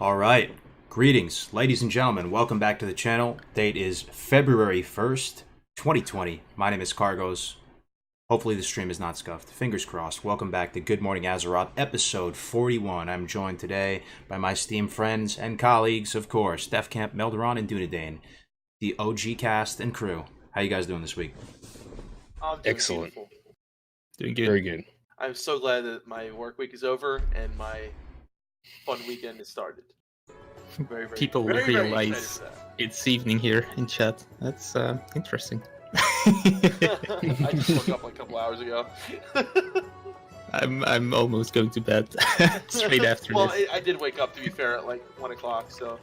All right. Greetings, ladies and gentlemen. Welcome back to the channel. Date is February 1st, 2020. My name is Cargos. Hopefully the stream is not scuffed. Fingers crossed. Welcome back to Good Morning Azeroth, episode 41. I'm joined today by my esteemed friends and colleagues, of course, Def Camp, Melderon, and Dunedain, the OG cast and crew. How you guys doing this week? Excellent. Beautiful. Doing good. Very good. I'm so glad that my work week is over and my fun weekend has started. Very, People very, realize it's evening here in chat. That's interesting. I just woke up like a couple hours ago. I'm almost going to bed straight after well, this. I did wake up, to be fair, at like 1 o'clock, so...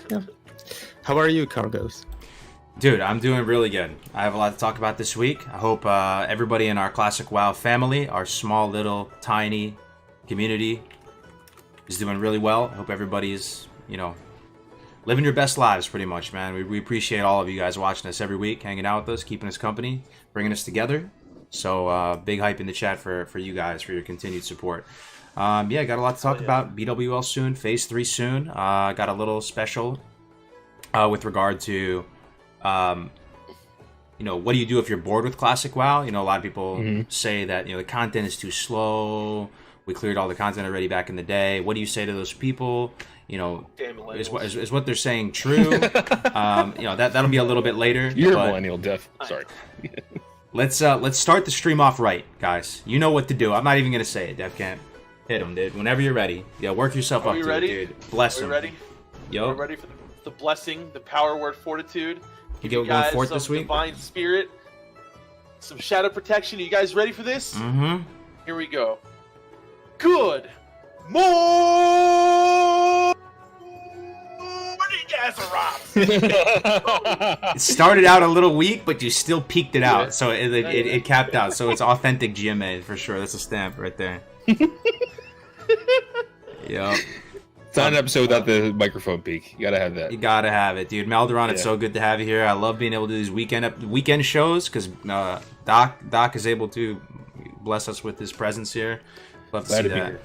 Yeah. How are you, Cargos? Dude, I'm doing really good. I have a lot to talk about this week. I hope everybody in our Classic WoW family, our small, little, tiny community, is doing really well. I hope everybody's, living your best lives pretty much, man. We appreciate all of you guys watching us every week, hanging out with us, keeping us company, bringing us together. So big hype in the chat for you guys, for your continued support. Yeah, got a lot to talk about. BWL soon, Phase 3 soon. Got a little special with regard to, what do you do if you're bored with Classic WoW? A lot of people say that, the content is too slow. We cleared all the content already back in the day. What do you say to those people? Is what they're saying true? That'll be a little bit later. You're a millennial, Def. Sorry. Let's start the stream off right, guys. You know what to do. I'm not even gonna say it. Def can't hit him, dude. Whenever you're ready, work yourself up to it, dude. Bless him. Are we ready? Yo. We're ready for the blessing, the power word, fortitude. You going forth this week? Divine spirit, some shadow protection. Are you guys ready for this? Mm-hmm. Here we go. Good morning, Azeroth. It started out a little weak, but you still peaked it out, so it capped out. So it's authentic GMA for sure. That's a stamp right there. Yep. It's not an episode without the microphone peak. You gotta have that. You gotta have it, dude. Melderon, it's so good to have you here. I love being able to do these weekend shows because Doc is able to bless us with his presence here. Love to see that.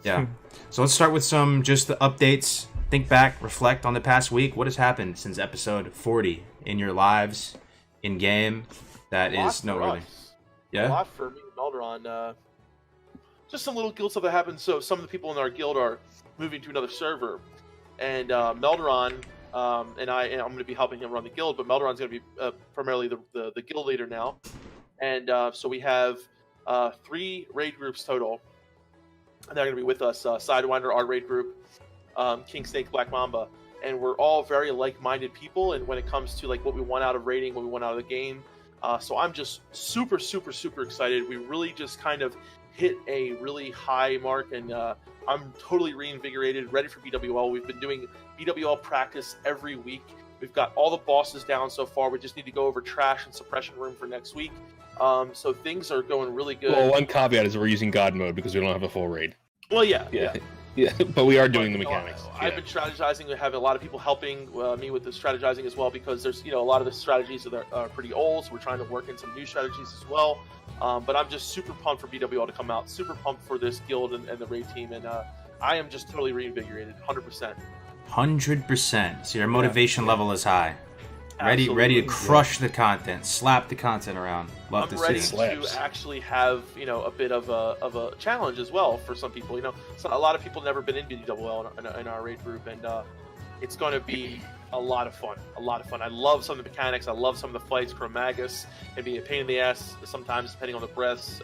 Yeah. So let's start with some just the updates. Think back, reflect on the past week. What has happened since episode 40 in your lives, in game? That is noteworthy. Yeah. A lot for me, Melderon. Just some little guild stuff that happened. So some of the people in our guild are moving to another server, and Melderon and I'm going to be helping him run the guild. But Melderon's going to be primarily the guild leader now, and so we have 3 raid groups total. And they're going to be with us, Sidewinder, our raid group, King Snake, Black Mamba, and we're all very like-minded people. And when it comes to like what we want out of raiding, what we want out of the game, so I'm just super excited. We really just kind of hit a really high mark, and I'm totally reinvigorated, ready for BWL. We've been doing BWL practice every week. We've got all the bosses down so far. We just need to go over trash and suppression room for next week. So things are going really good. Well, one caveat is we're using God mode because we don't have a full raid. Well, yeah. But we are doing the mechanics. I've been strategizing. We have a lot of people helping me with the strategizing as well, because there's a lot of the strategies that are pretty old. So we're trying to work in some new strategies as well. But I'm just super pumped for BWL to come out. Super pumped for this guild and the raid team, and I am just totally reinvigorated, 100%. 100%. So your motivation level is high. Ready to crush the content, slap the content around. Love to see it. I'm ready to actually have a bit of a challenge as well for some people. So a lot of people have never been in BWL in our raid group, and it's going to be a lot of fun. I love some of the mechanics. I love some of the fights. Chromagus can be a pain in the ass sometimes, depending on the breaths.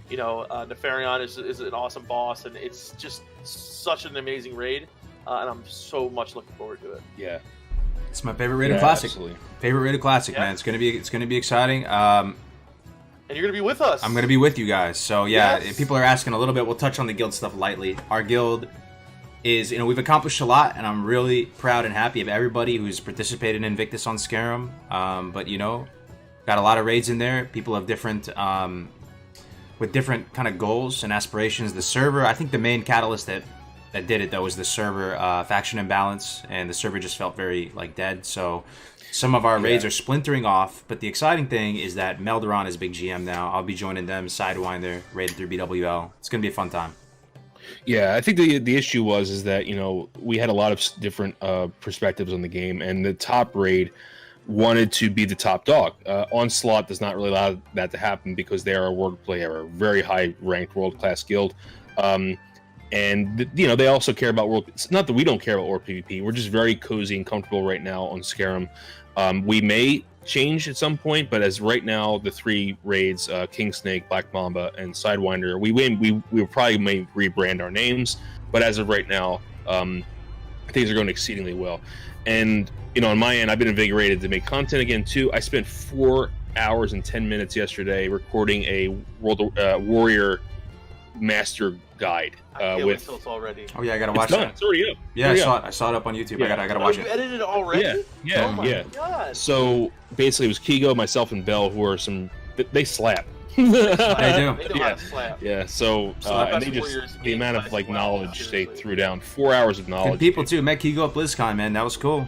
Nefarion is an awesome boss, and it's just such an amazing raid, and I'm so much looking forward to it. Yeah. It's my favorite rated classic. Absolutely. Favorite rated classic, man. It's gonna be exciting. And you're gonna be with us. I'm gonna be with you guys. So yeah, if people are asking a little bit, we'll touch on the guild stuff lightly. Our guild is, we've accomplished a lot, and I'm really proud and happy of everybody who's participated in Invictus on Skyrim. But got a lot of raids in there. People have different, with different kind of goals and aspirations. The server, I think the main catalyst that did it though was the server faction imbalance, and the server just felt very dead. So some of our raids are splintering off, but the exciting thing is that Melderon is big GM now. I'll be joining them, Sidewinder, raided through BWL. It's gonna be a fun time. Yeah, I think the issue is that we had a lot of different perspectives on the game, and the top raid wanted to be the top dog. Onslaught does not really allow that to happen because they are a wordplay, are a very high ranked world class guild, and they also care about world. It's not that we don't care about world PvP. We're just very cozy and comfortable right now on Skyrim. We may change at some point, but as right now, the 3 raids, King Snake, Black Mamba, and Sidewinder, we win. We probably may rebrand our names, but as of right now, things are going exceedingly well. And on my end, I've been invigorated to make content again too. I spent 4 hours and 10 minutes yesterday recording a Warrior Master Guide. With it's already. Oh yeah, I gotta watch that. It's already up. Yeah, I saw it up on YouTube. Yeah. I gotta watch it. You edited it already? Yeah, oh my God. So basically, it was Kigo, myself, and Bell who are they slap. They do. They know how to slap. Yeah. So and they just the amount of knowledge they threw down. 4 hours of knowledge. And people too. Met Kigo at BlizzCon, man. That was cool.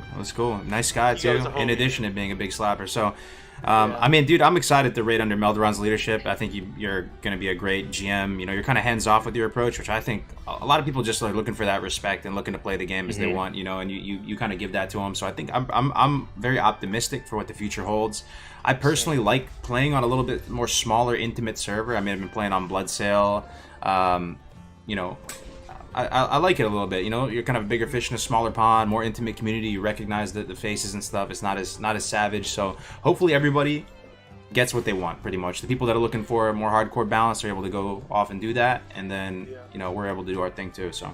Nice guy too. In addition to being a big slapper, so. I mean, dude, I'm excited to raid under Melderon's leadership. I think you're going to be a great GM. You're kind of hands off with your approach, which I think a lot of people just are looking for that respect and looking to play the game as they want. And you kind of give that to them. So I think I'm very optimistic for what the future holds. I personally like playing on a little bit more smaller, intimate server. I mean, I've been playing on Bloodsail. I like it a little bit. You're kind of a bigger fish in a smaller pond, more intimate community. You recognize the faces and stuff. It's not as savage. So hopefully everybody gets what they want, pretty much. The people that are looking for a more hardcore balance are able to go off and do that, and then we're able to do our thing too. So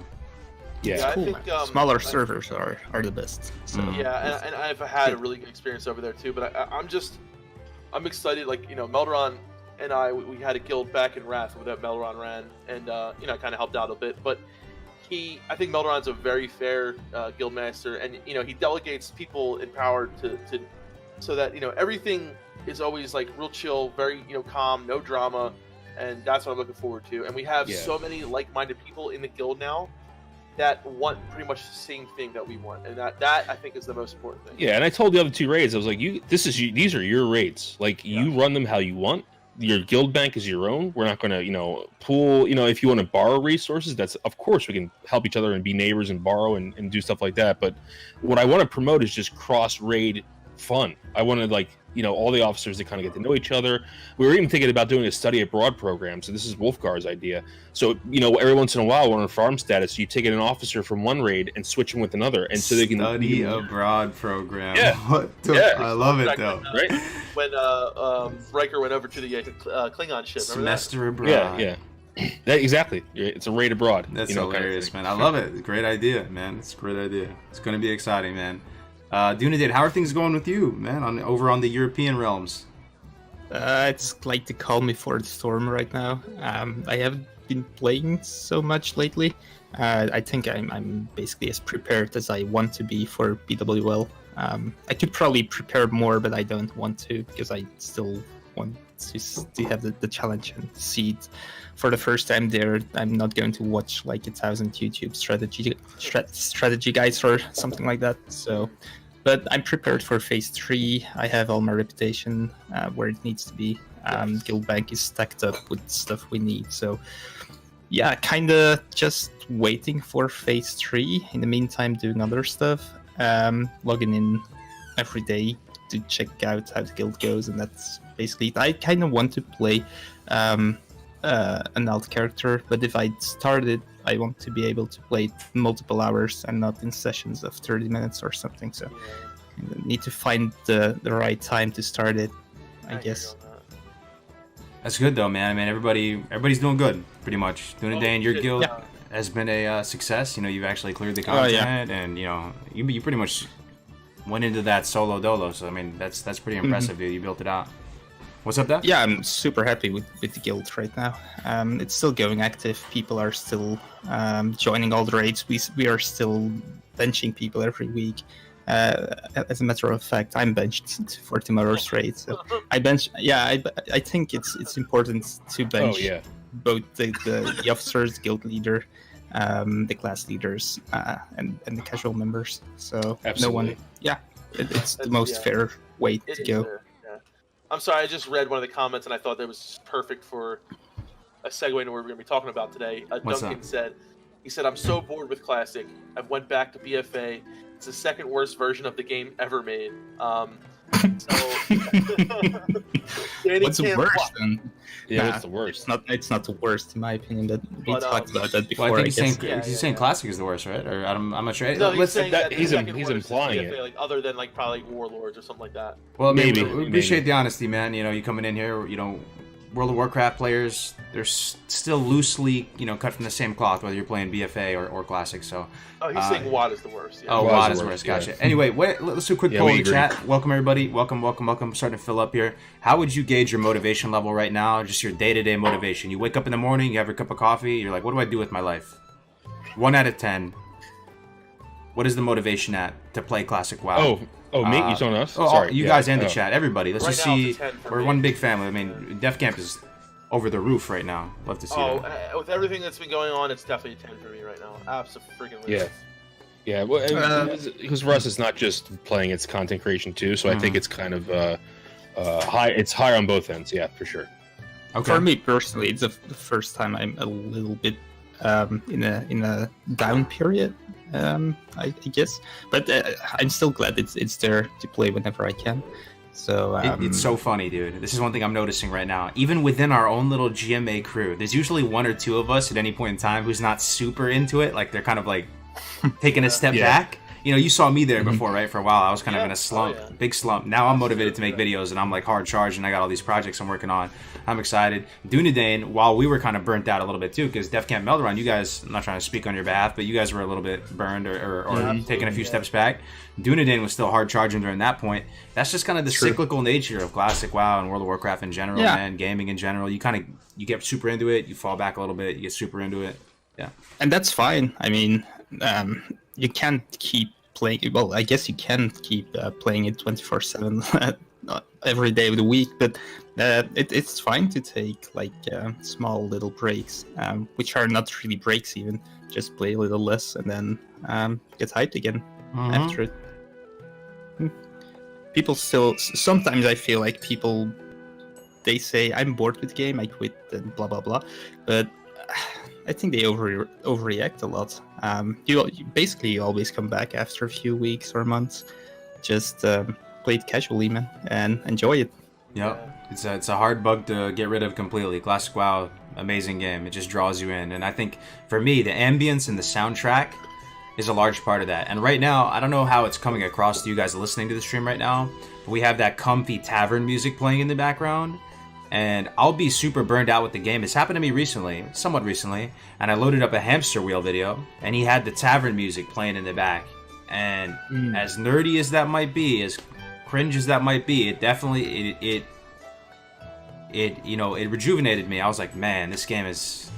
yeah, I cool. think, Smaller servers are the best. So. Yeah, and I've had a really good experience over there too. But I'm excited. Like Melderon and we had a guild back in Wrath that Melderon ran, and I kind of helped out a bit, but. I think Melderon's a very fair guild master, and he delegates people in power to so that everything is always like real chill, very calm, no drama, and that's what I'm looking forward to. And we have so many like-minded people in the guild now that want pretty much the same thing that we want, and that I think is the most important thing. Yeah, and I told the other 2 raids, I was like, these are your raids. Like you run them how you want. Your guild bank is your own. We're not going to, pool, if you want to borrow resources, that's, of course, we can help each other and be neighbors and borrow and do stuff like that. But what I want to promote is just cross-raid fun. I wanted, all the officers to kind of get to know each other. We were even thinking about doing a study abroad program. So this is Wolfgar's idea. So, every once in a while, when on farm status, you take in an officer from one raid and switch him with another. And so they can... Study abroad program. Yeah. I love it, though. Right? When Riker went over to the Klingon ship. Semester abroad. Yeah. Exactly. It's a raid abroad. That's hilarious, man. I love it. Great idea, man. It's a great idea. It's going to be exciting, man. Dunedin, how are things going with you, man, over on the European realms? It's like the calm before the storm right now. I haven't been playing so much lately. I think I'm basically as prepared as I want to be for BWL. I could probably prepare more, but I don't want to because I still want to have the challenge and see it for the first time there. I'm not going to watch like 1,000 YouTube strategy guides or something like that. So, but I'm prepared for phase 3. I have all my reputation where it needs to be. Guild bank is stacked up with stuff we need. So, yeah, kind of just waiting for phase 3. In the meantime, doing other stuff. Logging in every day to check out how the guild goes, and that's basically it. I kind of want to play an alt character, but if I start it, I want to be able to play it multiple hours and not in sessions of 30 minutes or something. So I need to find the right time to start it, I guess. That's good though, man. I mean, everybody's doing good, pretty much. Dunedin, your guild has been a success. You've actually cleared the content, and you pretty much went into that solo dolo. So I mean, that's pretty impressive, dude. You built it out. What's up, Dad? Yeah, I'm super happy with the guild right now. It's still going active. People are still joining all the raids. We are still benching people every week. As a matter of fact, I'm benched for tomorrow's raid. So I bench. Yeah, I think it's important to bench both the officers, guild leader, the class leaders, and the casual members. So Absolutely. No one. Yeah, it's the most fair way to go. I'm sorry, I just read one of the comments and I thought that was perfect for a segue into what we're going to be talking about today. Duncan said, He said, "I'm so bored with Classic. I went back to BFA. It's the second worst version of the game ever made." So Danny What's the can't worst fly. then? Yeah, Nah, what's the worst? It's not the worst in my opinion. That we But, talked about that before. Well, I think he's saying, guess. Yeah, he's yeah, saying yeah. Classic is the worst, right? Or I'm not sure. No, he's Let's- saying that he's the second he's worst is implying BFA, it. like other than like probably Warlords or something like that. Well, I mean, Maybe, we appreciate maybe. the honesty, man. You know, you coming in here, you know, World of Warcraft players, they're still loosely, you know, cut from the same cloth, whether you're playing BFA or Classic. So, Oh, he's saying WAD is the worst. Yeah. oh, WoW WoD is is the worse. worst, Gotcha. yeah. Anyway, let's do a quick Yeah, poll we in the agree. chat. Welcome, everybody. Welcome. Starting to fill up here. How would you gauge your motivation level right now? Just your day-to-day motivation. You wake up in the morning, you have your cup of coffee, you're like, what do I do with my life? 1 out of 10. What is the motivation at to play Classic WoW? Me? You talking us? Oh, Sorry. you yeah. guys and the Oh. chat, everybody. Let's Right just now, see. it's a 10 for We're me. one big family. I mean, Def Camp is over the roof right now. Love to see Oh, that. with everything that's been going on, it's definitely a 10 for me right now. Absolutely. Yeah. Yeah, well, because for us, it's not just playing; it's content creation too. So I think it's kind of high. It's higher on both ends. Yeah, for sure. Okay. For me personally, it's the first time I'm a little bit in a down period. I guess, but I'm still glad it's there to play whenever I can. So It's so funny, dude. This is one thing I'm noticing right now. Even within our own little GMA crew, there's usually one or two of us at any point in time who's not super into it. Like they're kind of like taking a step Yeah. back. You know, you saw me there before, right? For a while, I was kind of Yeah. in a slump, Oh, yeah. big slump. Now I'm motivated to make videos, and I'm like hard charged, and I got all these projects I'm working on. I'm excited. Dunedain, while we were kind of burnt out a little bit too, because Def Camp Melderon, you guys, I'm not trying to speak on your behalf, but you guys were a little bit burned or taking a few steps back. Dunedain was still hard charging during that point. That's just kind of the cyclical nature of Classic WoW and World of Warcraft in general, Yeah. man. Gaming in general. You get super into it, you fall back a little bit, you get super into it. Yeah. and that's fine. I mean, you can't keep playing. Well, I guess you can keep playing it 24/7 every day of the week, but it's fine to take like small little breaks, which are not really breaks even. Just play a little less and then get hyped again after it. People still sometimes I feel like people they say I'm bored with the game, I quit and blah blah blah, but I think they overreact a lot. You basically always come back after a few weeks or months. Just play it casually, man, and enjoy it. Yep. It's a hard bug to get rid of completely. Classic WoW, amazing game. It just draws you in. And I think for me, the ambience and the soundtrack is a large part of that. And right now, I don't know how it's coming across to you guys listening to the stream right now, but we have that comfy tavern music playing in the background. And I'll be super burned out with the game. It's happened to me recently, somewhat recently, and I loaded up a hamster wheel video, and he had the tavern music playing in the back. And as nerdy as that might be, as cringe as that might be, it definitely it rejuvenated me. I was like, man, this game is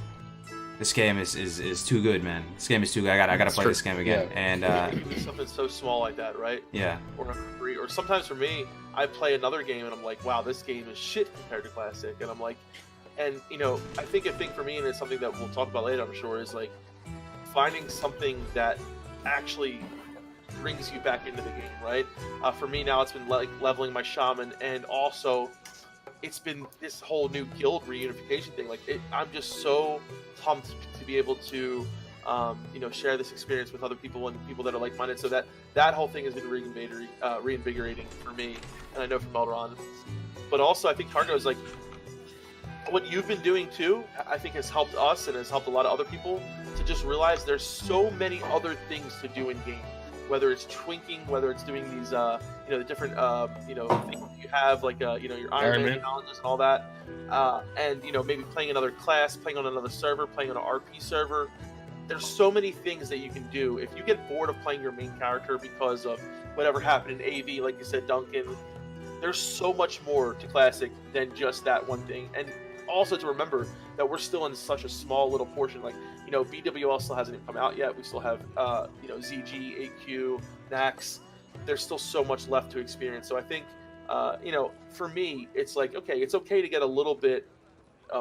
too good, man. This game is too good. I gotta play true. this game again. Yeah. And Something so small like that, right? yeah, Or sometimes for me, I play another game and I'm like, wow, this game is shit compared to Classic. And I'm like, and you know, I think a thing for me, and it's something that we'll talk about later, I'm sure, is like finding something that actually brings you back into the game, right? For me now, it's been like leveling my shaman, and also it's been this whole new guild reunification thing. Like, I'm just so pumped to be able to, share this experience with other people and people that are like-minded. So that whole thing has been reinvigorating for me, and I know from Melderon. But also, I think Cargo is like, what you've been doing too, I think has helped us and has helped a lot of other people to just realize there's so many other things to do in game. Whether it's twinking, whether it's doing these, the different, things you have, like, your Iron Man challenges and all that, and maybe playing another class, playing on another server, playing on an RP server. There's so many things that you can do. If you get bored of playing your main character because of whatever happened in AV, like you said, Duncan, there's so much more to Classic than just that one thing. And also to remember that we're still in such a small little portion. Like, BWL still hasn't even come out yet. We still have, ZG, AQ, Nax. There's still so much left to experience. So I think, for me, it's like, okay, it's okay to get a little bit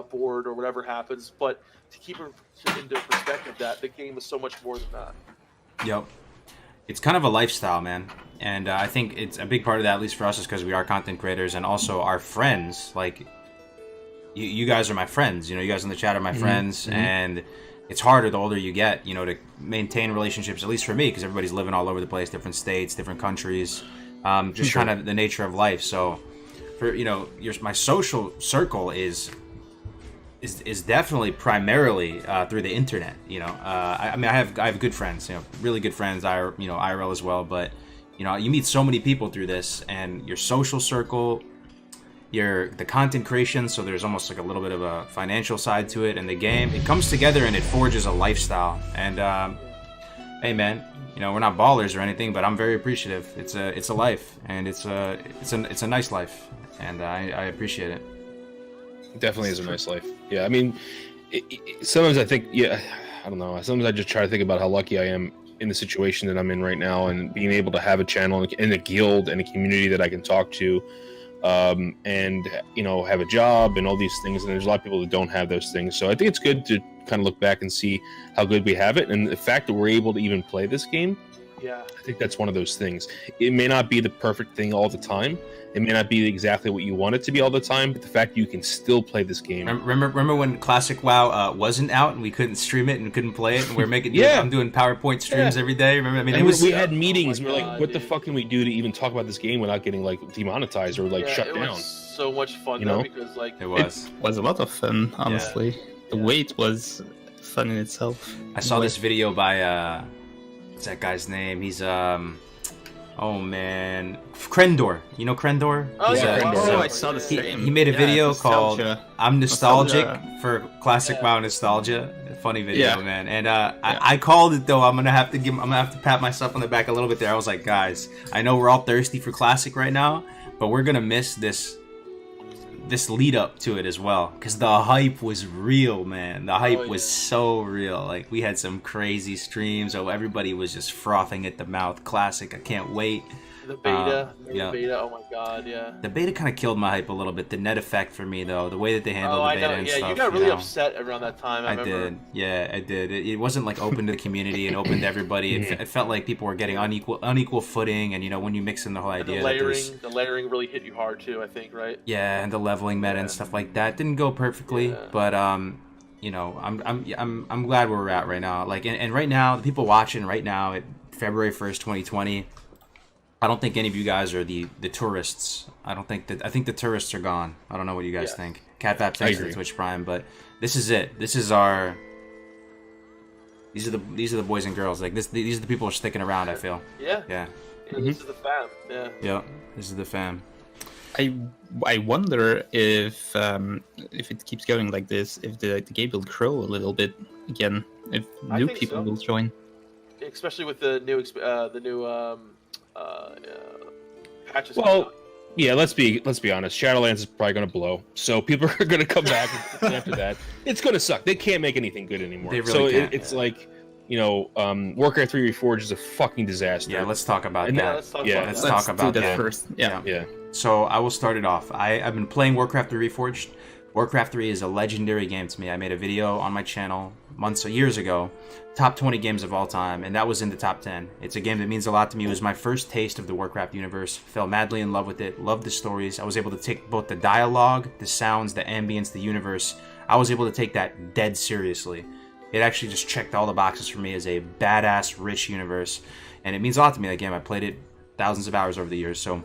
bored or whatever happens, but to keep it into perspective that the game is so much more than that. yep. It's kind of a lifestyle, man. And I think it's a big part of that, at least for us, is because we are content creators and also our friends. Like, you guys are my friends. You guys in the chat are my friends, and it's harder the older you get, you know, to maintain relationships, at least for me, because everybody's living all over the place, different states, different countries, just kind of the nature of life. So for, you know, my social circle is definitely primarily through the internet. You know, I mean, I have good friends, you know, really good friends, you know, IRL as well. But you know, you meet so many people through this, and your social circle, the content creation. So there's almost like a little bit of a financial side to it, and the game, it comes together and it forges a lifestyle. And hey, man, you know, we're not ballers or anything, but I'm very appreciative. It's a life, and it's a nice life, and I appreciate it. It definitely is a nice life. Yeah, I mean, sometimes I think, yeah, I don't know. Sometimes I just try to think about how lucky I am in the situation that I'm in right now, and being able to have a channel and a guild and a community that I can talk to, and you know, have a job and all these things. And there's a lot of people that don't have those things. So I think it's good to kind of look back and see how good we have it, and the fact that we're able to even play this game. Yeah, I think that's one of those things. It may not be the perfect thing all the time. It may not be exactly what you want it to be all the time, but the fact you can still play this game. Remember when Classic WoW wasn't out and we couldn't stream it and couldn't play it, and we're making I'm doing PowerPoint streams every day. Remember? I mean, and we had Oh meetings. my And we're God, like, what the dude. fuck can we do to even talk about this game without getting like demonetized or like shut it down? was so much fun You though, know? because like It was. It was a lot of fun, honestly. The wait was fun in itself. I saw this video by what's that guy's name? He's oh man, Krendor. You know Krendor? Oh, He's yeah, a- Krendor. I saw the stream. He made a video called Nostalgia. "I'm Nostalgic" Nostalgia. for Classic WoW Nostalgia. Funny video, Yeah. man. And I called it though. I'm gonna have to pat myself on the back a little bit there. I was like, guys, I know we're all thirsty for Classic right now, but we're gonna miss this lead up to it as well, because the hype was real, man. The hype was so real. Like, we had some crazy streams. Oh, everybody was just frothing at the mouth. Classic, I can't wait. the beta, yeah. the beta. Oh my God, yeah. The beta kind of killed my hype a little bit. The net effect for me, though, the way that they handled Oh, the I beta know. and Yeah, stuff. you got really know. upset around that time. I remember. did. Yeah, I did. It wasn't like open to the community and open to everybody. It felt like people were getting unequal footing, and you know, when you mix in the whole And idea the that there's layering really hit you hard too. I think, right? yeah, and the leveling meta and stuff like that didn't go perfectly, Yeah. but you know, I'm glad where we're at right now. Like, and right now, the people watching right now at February 1st, 2020. I don't think any of you guys are the tourists. I think the tourists are gone. I don't know what you guys think. Catfap, thanks for the agree. Twitch Prime, but this is it. This is our. These are the boys and girls. Like these are the people who are sticking around. I feel. Yeah. Yeah. This is the fam. Yeah. Yeah. This is the fam. I wonder if it keeps going like this, if the game will grow a little bit again, if I new think people so. will join. Especially with the new patches. Well, coming out. yeah, let's be honest. Shadowlands is probably going to blow, so people are going to come back after that. It's going to suck. They can't make anything good anymore. They really can't. It's like, you know, Warcraft 3 Reforged is a fucking disaster. Yeah. Let's talk about And that. let's talk yeah, about let's that. talk about do that. first. Yeah. Yeah. So I will start it off. I've been playing Warcraft 3 Reforged. Warcraft 3 is a legendary game to me. I made a video on my channel years ago, top 20 games of all time, and that was in the top 10. It's a game that means a lot to me. It was my first taste of the Warcraft universe. Fell madly in love with it, loved the stories. I was able to take both the dialogue, the sounds, the ambience, the universe. I was able to take that dead seriously. It actually just checked all the boxes for me as a badass, rich universe, and it means a lot to me, that game. I played it thousands of hours over the years, so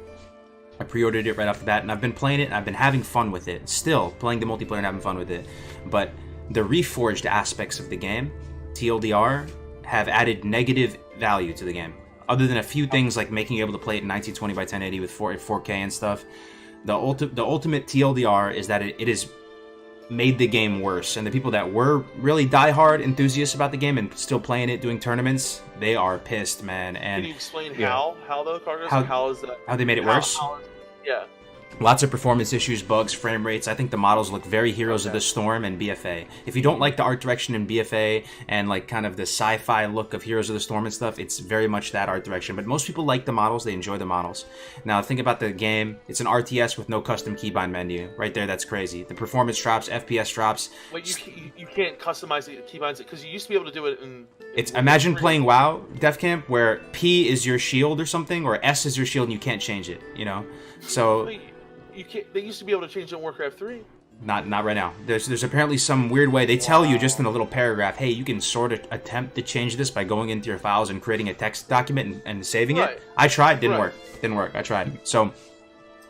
I pre-ordered it right off the bat, and I've been playing it, and I've been having fun with it. Still playing the multiplayer and having fun with it. But the reforged aspects of the game, TLDR, have added negative value to the game. Other than a few things like making you able to play it in 1920 by 1080 with 4K and stuff, the ultimate TLDR is that it has made the game worse. And the people that were really diehard enthusiasts about the game and still playing it, doing tournaments, they are pissed, man. And Can you explain how though, Carlos? How- How is that? how they made it worse? Yeah. Lots of performance issues, bugs, frame rates. I think the models look very Heroes of the Storm and BFA. If you don't like the art direction in BFA and like kind of the sci-fi look of Heroes of the Storm and stuff, it's very much that art direction. But most people like the models. They enjoy the models. Now think about the game. It's an RTS with no custom keybind menu. Right there, that's crazy. The performance drops, FPS drops. Wait, you can't customize the keybinds because you used to be able to do it in. It's imagine playing WoW, Def Camp, where P is your shield or something, or S is your shield and you can't change it, you know? So Wait, you can't. They used to be able to change it in Warcraft 3. Not right now. There's apparently some weird way. They tell you just in a little paragraph, hey, you can sort of attempt to change this by going into your files and creating a text document and saving it. I tried, didn't work. I tried. So,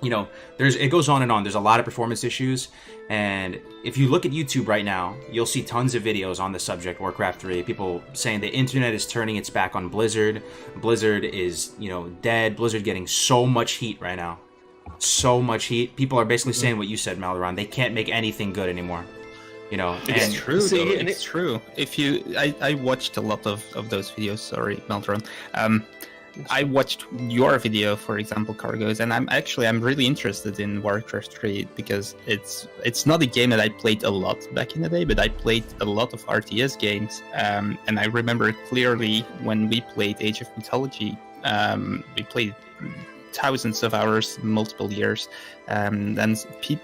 it goes on and on. There's a lot of performance issues, and if you look at YouTube right now, you'll see tons of videos on the subject, Warcraft 3, people saying the internet is turning its back on Blizzard. Blizzard is, dead. Blizzard getting so much heat right now. So much heat. People are basically saying what you said, Maldoron. They can't make anything good anymore. It's true. It's true. I watched a lot of those videos. Sorry, Maldoron. I watched your video, for example, Cargos, and I'm really interested in Warcraft 3 because it's not a game that I played a lot back in the day, but I played a lot of RTS games, and I remember clearly when we played Age of Mythology. We played thousands of hours, multiple years, and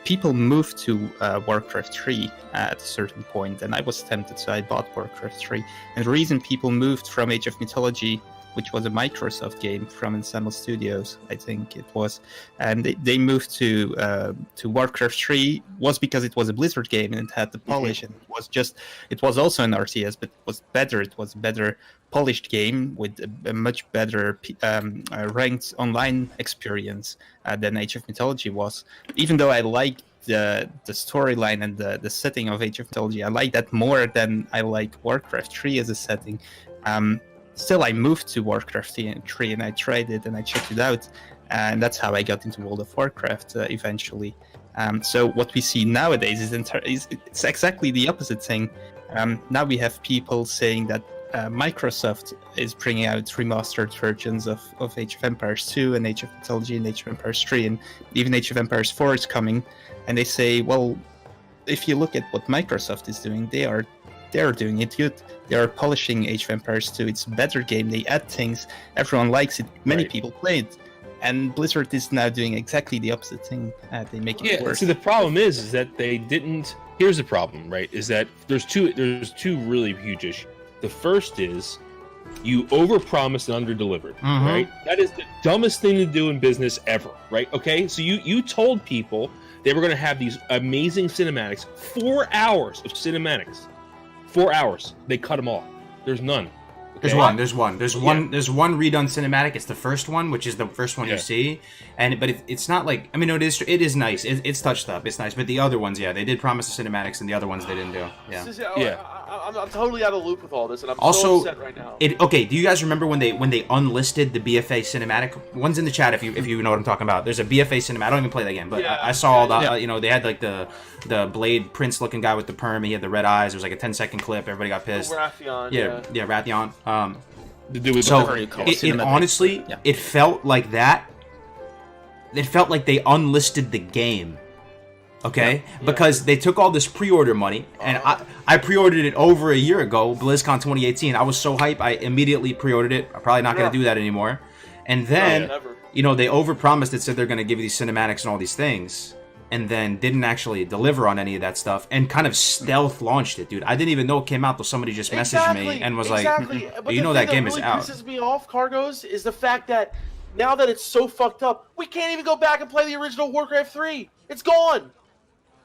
people moved to Warcraft 3 at a certain point, and I was tempted, so I bought Warcraft 3. And the reason people moved from Age of Mythology, which was a Microsoft game from Ensemble Studios, I think it was, and they moved to Warcraft 3 was because it was a Blizzard game and it had the polish, and it was also an RTS, but it was better. It was a better polished game with a much better ranked online experience than Age of Mythology was. Even though I liked the storyline and the setting of Age of Mythology, I like that more than I like Warcraft 3 as a setting. Still, I moved to Warcraft 3 and I tried it and I checked it out, and that's how I got into World of Warcraft eventually. So what we see nowadays is it's exactly the opposite thing. Now we have people saying that Microsoft is bringing out remastered versions of Age of Empires 2 and Age of Mythology and Age of Empires 3, and even Age of Empires 4 is coming. And they say, well, if you look at what Microsoft is doing, they're doing it good. They are polishing Age of Empires 2. It's a better game. They add things. Everyone likes it. Many people play it. And Blizzard is now doing exactly the opposite thing. They make it worse. See, the problem is that they didn't. Here's the problem, right? Is that there's two really huge issues. The first is you overpromised and underdelivered, right? That is the dumbest thing to do in business ever, right? Okay, so you told people they were going to have these amazing cinematics, 4 hours of cinematics. 4 hours. They cut them off. There's none. Okay? There's one redone cinematic. It's the first one, which is the first one you see, but it's not like, I mean, it is nice. It's touched up. It's nice, but the other ones, they did promise the cinematics, and the other ones they didn't do. I'm totally out of the loop with all this, and I'm also so upset right now. Do you guys remember when they unlisted the BFA cinematic? One's in the chat if you know what I'm talking about. There's a BFA cinematic. I don't even play that game, but I saw all the they had like the Blade Prince looking guy with the perm. He had the red eyes. It was like a 10-second clip. Everybody got pissed. Rathion. Rathion. It honestly, it felt like that. It felt like they unlisted the game. Okay, because they took all this pre-order money, and I pre-ordered it over a year ago, BlizzCon 2018. I was so hyped, I immediately pre-ordered it. I'm probably not going to do that anymore. And then, they overpromised it, said they're going to give you these cinematics and all these things, and then didn't actually deliver on any of that stuff, and kind of stealth launched it, dude. I didn't even know it came out till somebody just messaged me and was like, that game is out. What pisses me off, Cargos, is the fact that now that it's so fucked up, we can't even go back and play the original Warcraft 3. It's gone.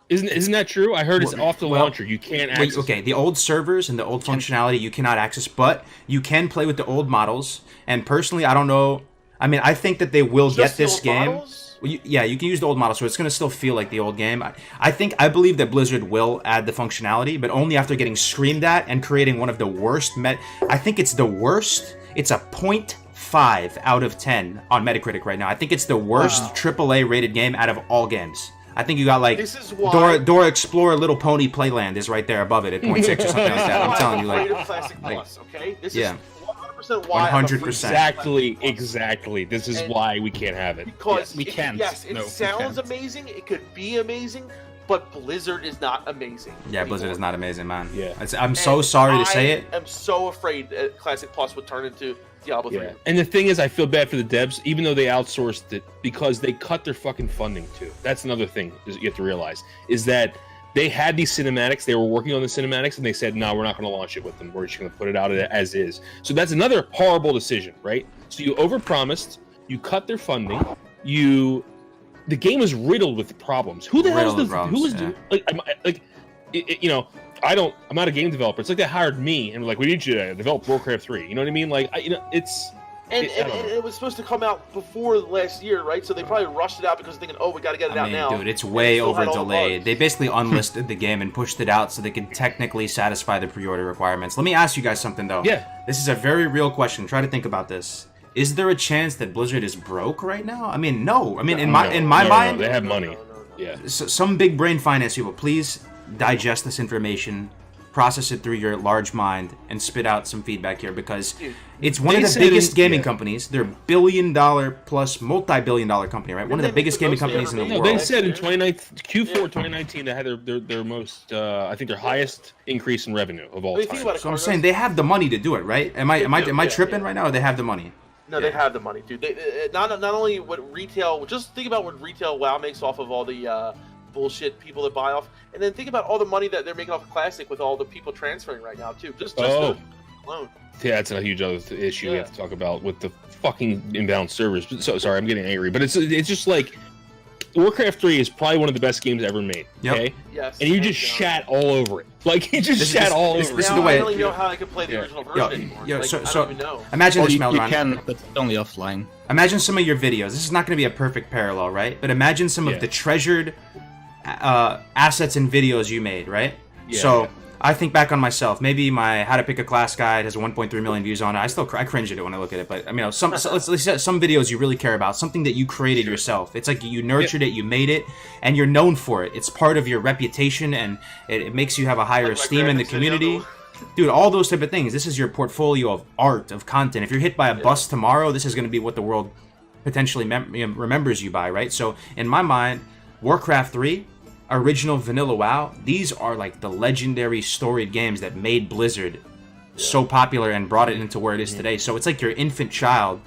Isn't that true? I heard it's off the launcher. You can't access. The old servers and the old functionality you cannot access, but you can play with the old models. And personally, I don't know. I mean, I think that they will get this game. Well, you can use the old model, so it's going to still feel like the old game. I believe that Blizzard will add the functionality, but only after getting screamed at and creating one of the worst. I think it's the worst. It's a 0.5 out of 10 on Metacritic right now. I think it's the worst AAA rated game out of all games. I think you got like Dora Explorer Little Pony Playland is right there above it at 0.6 or something like that. I'm telling you, Classic Plus, okay? This is 100% why. 100%. Exactly. This is why we can't have it. Because we can't. Yes, it sounds amazing. It could be amazing, but Blizzard is not amazing. Yeah, Blizzard is not amazing, man. Yeah, I'm so sorry to say it. I'm so afraid that Classic Plus would turn into Diablo 3. Yeah. And the thing is, I feel bad for the devs, even though they outsourced it, because they cut their fucking funding too. That's another thing you have to realize, is that they had these cinematics, they were working on the cinematics, and they said, no, we're not going to launch it with them. We're just going to put it out as is. So that's another horrible decision, right? So you overpromised, you cut their funding, you the game is riddled with problems. Who the hell Riddled is with who is problems, you know? I'm not a game developer. It's like they hired me and were like, we need you to develop Warcraft 3. You know what I mean? Like, it's. And I don't know. it was supposed to come out before last year, right? So they probably rushed it out because they're thinking, oh, we got to get it out now. Dude, it's And way still over had all the delayed. bugs. They basically unlisted the game and pushed it out so they could technically satisfy the pre-order requirements. Let me ask you guys something though. Yeah. This is a very real question. Try to think about this. Is there a chance that Blizzard is broke right now? I mean, no. I mean, in my No, mind, they have money. Yeah. some big brain finance people, please digest this information, process it through your large mind, and spit out some feedback here, because it's one of the biggest gaming companies. They're $1 billion plus multi-billion dollar company, right? One of the biggest gaming companies in the world. They said in Q4 2019 they had their most, I think their highest increase in revenue of all time. So I'm saying they have the money to do it, right? Am I tripping right now, or they have the money? No, they have the money, dude. They, not only what retail, just think about what retail WoW makes off of all the bullshit people that buy off, and then think about all the money that they're making off of Classic with all the people transferring right now too. Just alone. Yeah, that's a huge other issue we have to talk about with the fucking inbound servers. So sorry, I'm getting angry, but it's just like Warcraft 3 is probably one of the best games ever made. Okay. Yes. And you just shat all over it. Like you just shat all over it. This is the way. I don't even know how I can play the original version anymore. I don't even know. Imagine this, you Meldron. can, but only offline. Imagine some of your videos. This is not going to be a perfect parallel, right? But imagine some of the treasured assets and videos you made, right? So I think back on myself. Maybe my How to Pick a Class guide has 1.3 million views on it. I cringe at it when I look at it. But I mean, some videos you really care about, something that you created yourself. It's like you nurtured it, you made it, and you're known for it. It's part of your reputation, and it makes you have a higher esteem in the community. Dude, all those type of things. This is your portfolio of art, of content. If you're hit by a bus tomorrow, this is going to be what the world potentially remembers you by, right? So in my mind, Warcraft 3, original vanilla WoW, these are like the legendary storied games that made Blizzard so popular and brought it into where it is today. So it's like your infant child.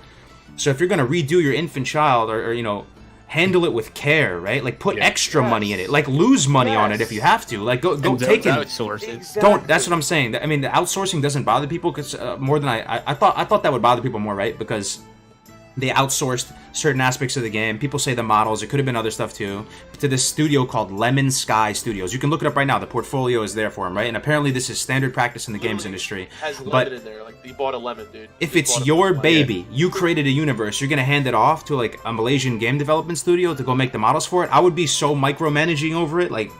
So if you're going to redo your infant child, or handle it with care, right? Like put extra money in it, like lose money on it if you have to. Like go take it. Outsource it. Exactly. Don't. That's what I'm saying. I mean, the outsourcing doesn't bother people because more than I thought that would bother people more, right? Because they outsourced certain aspects of the game. People say the models. It could have been other stuff too. To this studio called Lemon Sky Studios. You can look it up right now. The portfolio is there for them, right? And apparently this is standard practice in the games industry. Has lemon But in there. Like you bought a lemon, dude. if You it's bought a your lemon. baby, you created a universe, you're gonna hand it off to like a Malaysian game development studio to go make the models for it. I would be so micromanaging over it, like,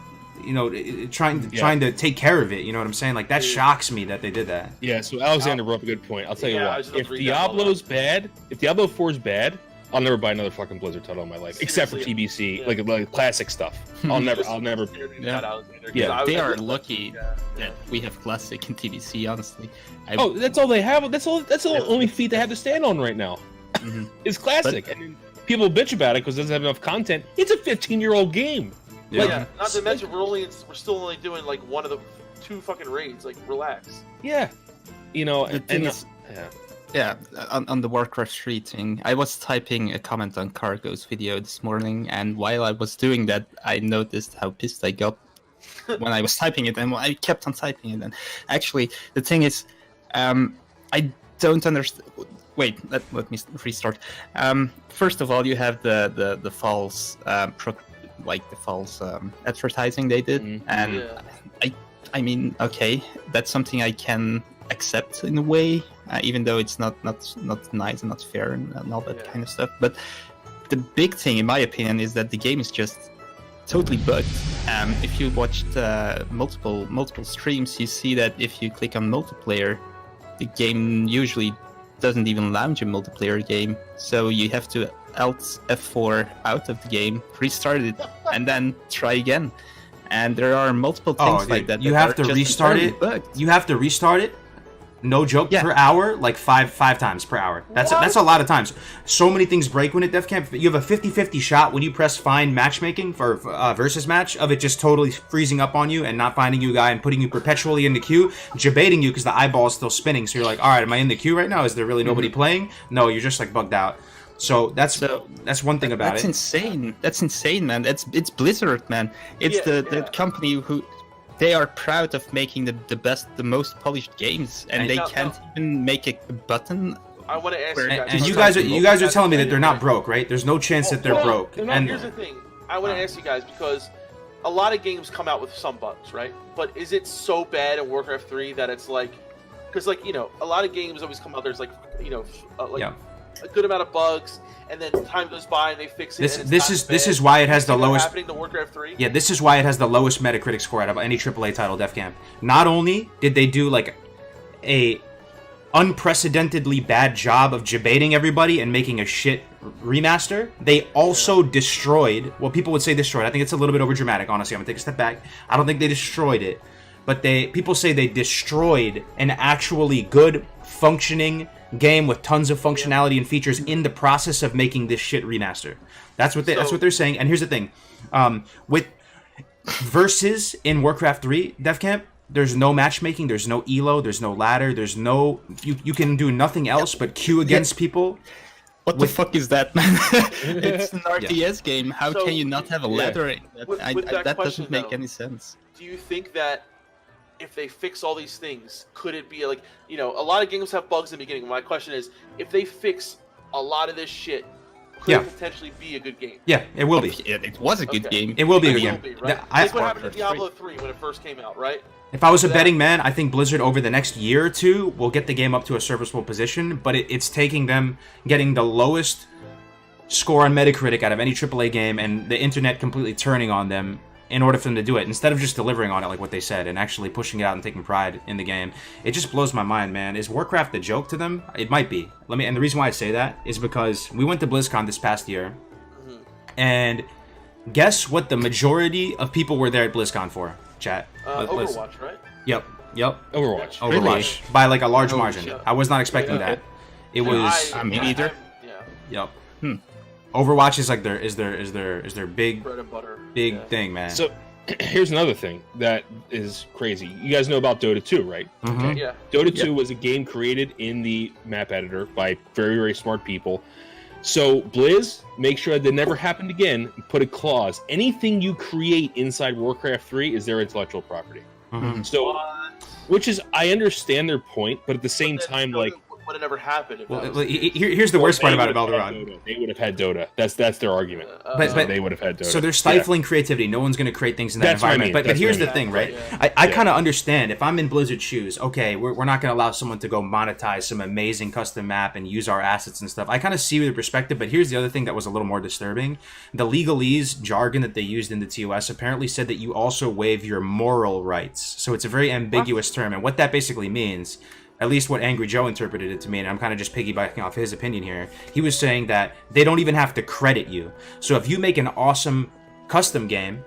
trying to take care of it. You know what I'm saying? Like that shocks me that they did that. Yeah, so Alexander brought up a good point. I'll tell you I what. was just If reading that all Diablo's bad, if Diablo 4 is bad, I'll never buy another fucking Blizzard title in my life, except for Seriously. TBC, like classic stuff. I'll never. Yeah. They are lucky that we have Classic and TDC, honestly. That's all they have. That's the only feat they have to stand on right now. It's classic. And people bitch about it because it doesn't have enough content. It's a 15-year-old game. Yeah. Not to mention we're still only doing like one of the 2 fucking raids. Like relax. Yeah. On the Warcraft 3 thing, I was typing a comment on Cargo's video this morning, and while I was doing that, I noticed how pissed I got when I was typing it, and I kept on typing it. And actually, the thing is, I don't understand. Wait, let me restart. First of all, you have the false, false advertising they did, and I mean, okay, that's something I can accept in a way, even though it's not nice and not fair and all that kind of stuff. But the big thing, in my opinion, is that the game is just totally bugged. If you watched multiple streams, you see that if you click on multiplayer, the game usually doesn't even launch a multiplayer game, so you have to Alt F4 out of the game, restart it, and then try again. And there are multiple things like that. You have to restart it. You have to restart it. No joke, per hour, like five times per hour. That's a lot of times. So many things break when it def camp. You have a 50-50 shot when you press find matchmaking for versus match of it just totally freezing up on you and not finding you a guy and putting you perpetually in the queue, debating you because the eyeball is still spinning. So you're like, all right, am I in the queue right now? Is there really nobody playing? No, you're just like bugged out. So that's one thing about it. That's insane. That's insane, man. It's Blizzard, man. It's the company who. They are proud of making the best, the most polished games, and they can't even make a button I want to ask you guys. And you guys are telling me that they're not broke, right? There's no chance that they're broke. And here's the thing. I want to ask you guys because a lot of games come out with some bugs, right? But is it so bad in Warcraft 3 that it's like, because like a lot of games always come out. There's like a good amount of bugs, and then time goes by and they fix it. This is why it has the lowest. Happening to Warcraft 3. Yeah, this is why it has the lowest Metacritic score out of any AAA title, Def Jam. Not only did they do like a unprecedentedly bad job of debating everybody and making a shit remaster, they also destroyed, well, people would say destroyed. I think it's a little bit over dramatic, honestly. I'm gonna take a step back. I don't think they destroyed it, but people say they destroyed an actually good functioning game with tons of functionality and features in the process of making this shit remaster. That's what they're saying. And here's the thing, with versus in Warcraft 3, Def Camp, there's no matchmaking, there's no elo, there's no ladder, there's no you can do nothing else but queue against people. What the fuck is that, man? It's an RTS game. How can you not have a ladder in that? That doesn't make any sense. Do you think that if they fix all these things, could it be like, a lot of games have bugs in the beginning. My question is, if they fix a lot of this shit, could it potentially be a good game? Yeah, it will be. It was a good game. It will be a good game. Right? That's what happened to Diablo 3 when it first came out, right? If I was a betting man, I think Blizzard over the next year or two will get the game up to a serviceable position, but it's taking them getting the lowest score on Metacritic out of any AAA game and the internet completely turning on them in order for them to do it, instead of just delivering on it like what they said and actually pushing it out and taking pride in the game. It just blows my mind, man. Is Warcraft a joke to them? It might be. And the reason why I say that is because we went to BlizzCon this past year, and guess what the majority of people were there at BlizzCon for, chat? Overwatch, right? Yep. Overwatch. Really? By like a large margin. Shit. I was not expecting that. It was. Me neither. Yep. Overwatch is like their big Bread and butter. Thing, man. So here's another thing that is crazy. You guys know about Dota 2, right? Mm-hmm. Okay. Yeah. Dota 2 was a game created in the map editor by very, very smart people. So Blizz, make sure that never happened again. Put a clause. Anything you create inside Warcraft 3 is their intellectual property. Mm-hmm. So, which is, I understand their point, but at the same time, like, would it never happen? Here's the worst part about it, Balderon. They would have had Dota. That's their argument. But they would have had Dota. So they're stifling creativity. No one's going to create things in that environment. But here's the thing, right? I kind of understand. If I'm in Blizzard's shoes, okay, we're not going to allow someone to go monetize some amazing custom map and use our assets and stuff. I kind of see the perspective, but here's the other thing that was a little more disturbing. The legalese jargon that they used in the TOS apparently said that you also waive your moral rights. So it's a very ambiguous term. And what that basically means, at least what Angry Joe interpreted it to me, and I'm kind of just piggybacking off his opinion here, he was saying that they don't even have to credit you. So if you make an awesome custom game,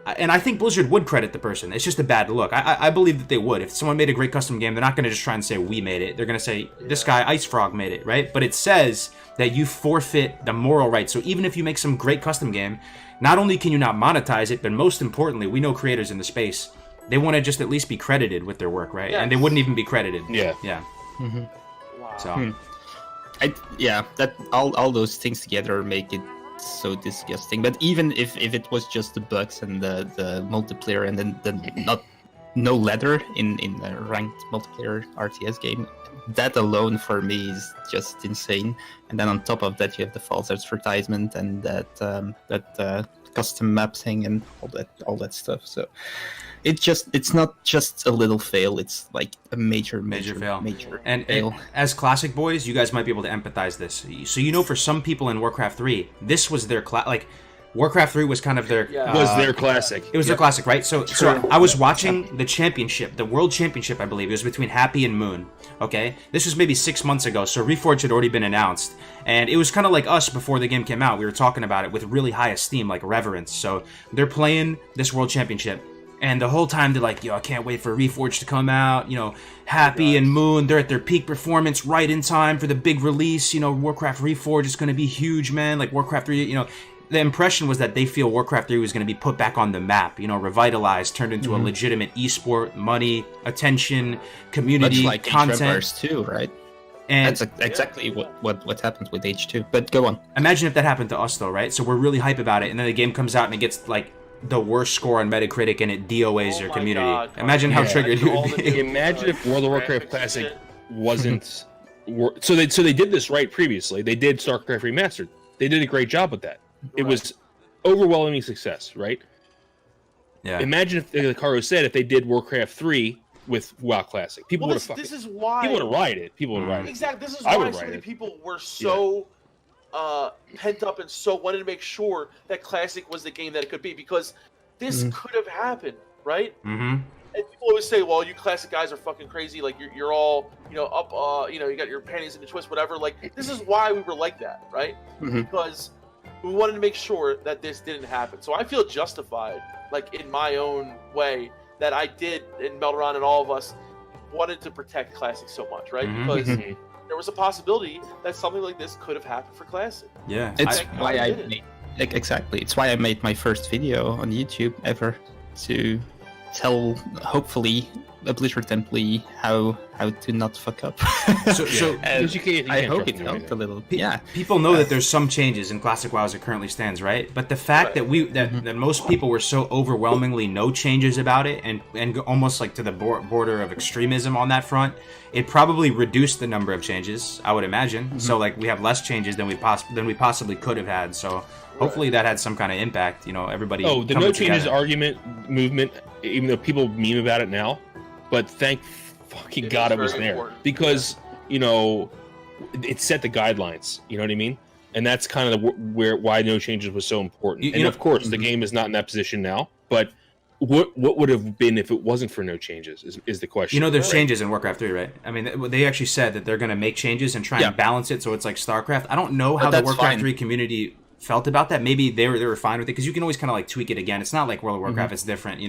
and I think Blizzard would credit the person, it's just a bad look. I believe that they would. If someone made a great custom game, they're not going to just try and say, we made it. They're going to say, this guy, Ice Frog, made it, right? But it says that you forfeit the moral rights. So even if you make some great custom game, not only can you not monetize it, but most importantly, we know creators in the space, they want to just at least be credited with their work, right? Yes. And they wouldn't even be credited. Yeah. Mm-hmm. Wow. So, that all those things together make it so disgusting. But even if it was just the bugs and the multiplayer and then no ladder in a ranked multiplayer RTS game, that alone for me is just insane. And then on top of that, you have the false advertisement and that custom map thing and all that stuff. So it's not just a little fail, it's like a major fail. And as classic boys, you guys might be able to empathize this. So for some people in Warcraft 3, this was their Warcraft 3 was kind of their was their classic. It was their classic, right? So I was watching the championship, the World Championship, I believe. It was between Happy and Moon. Okay, this was maybe 6 months ago. So Reforged had already been announced, and it was kind of like us before the game came out. We were talking about it with really high esteem, like reverence. So they're playing this World Championship, and the whole time they're like, "Yo, I can't wait for Reforged to come out." Happy and Moon, they're at their peak performance, right in time for the big release. Warcraft Reforged is going to be huge, man. Like Warcraft 3, the impression was that they feel Warcraft 3 was going to be put back on the map, revitalized, turned into a legitimate esport, money, attention, community, much like content. H too, right? And that's exactly what happens with H2. But go on. Imagine if that happened to us, though, right? So we're really hype about it, and then the game comes out and it gets like the worst score on Metacritic, and it DOAs your community. God. Imagine how triggered you would be. Imagine if World of Warcraft Classic wasn't So they did this right previously. They did StarCraft Remastered. They did a great job with that. It was overwhelming success, right? Yeah. Imagine if, like Caro said, if they did Warcraft 3 with WoW Classic, people would have This is why people would have rioted. People would have rioted. Exactly. This is I why would've so many rioted. people were so pent up and so wanted to make sure that Classic was the game that it could be, because this could have happened, right? Mm-hmm. And people always say, "Well, you Classic guys are fucking crazy. Like you're all up. You got your panties in a twist, whatever." Like this is why we were like that, right? Because we wanted to make sure that this didn't happen. So I feel justified, like in my own way, that I did, and Melderon and all of us wanted to protect Classic so much, right? Because there was a possibility that something like this could have happened for Classic. Yeah. It's why I made, exactly. It's why I made my first video on YouTube ever, to tell, hopefully, a Blizzard employee how to not fuck up. So you I can't hope trust it them helped anything. a little. Yeah. People know that there's some changes in Classic WoW as it currently stands, right? But the fact that that most people were so overwhelmingly no changes about it, and almost like to the border of extremism on that front, it probably reduced the number of changes, I would imagine. So like we have less changes than we possibly could have had. So hopefully that had some kind of impact. Everybody. Oh, the coming no changes together. argument movement, even though people meme about it now, but thank fucking God it was very there, important. because it set the guidelines. You know what I mean? And that's kind of why no changes was so important. And of course, the game is not in that position now. But what would have been if it wasn't for no changes is the question. There's changes in Warcraft 3, right? I mean, they actually said that they're going to make changes and try and balance it so it's like StarCraft. I don't know how the Warcraft 3 community felt about that. Maybe they were fine with it, because you can always kind of like tweak it again. It's not like World of Warcraft; it's different,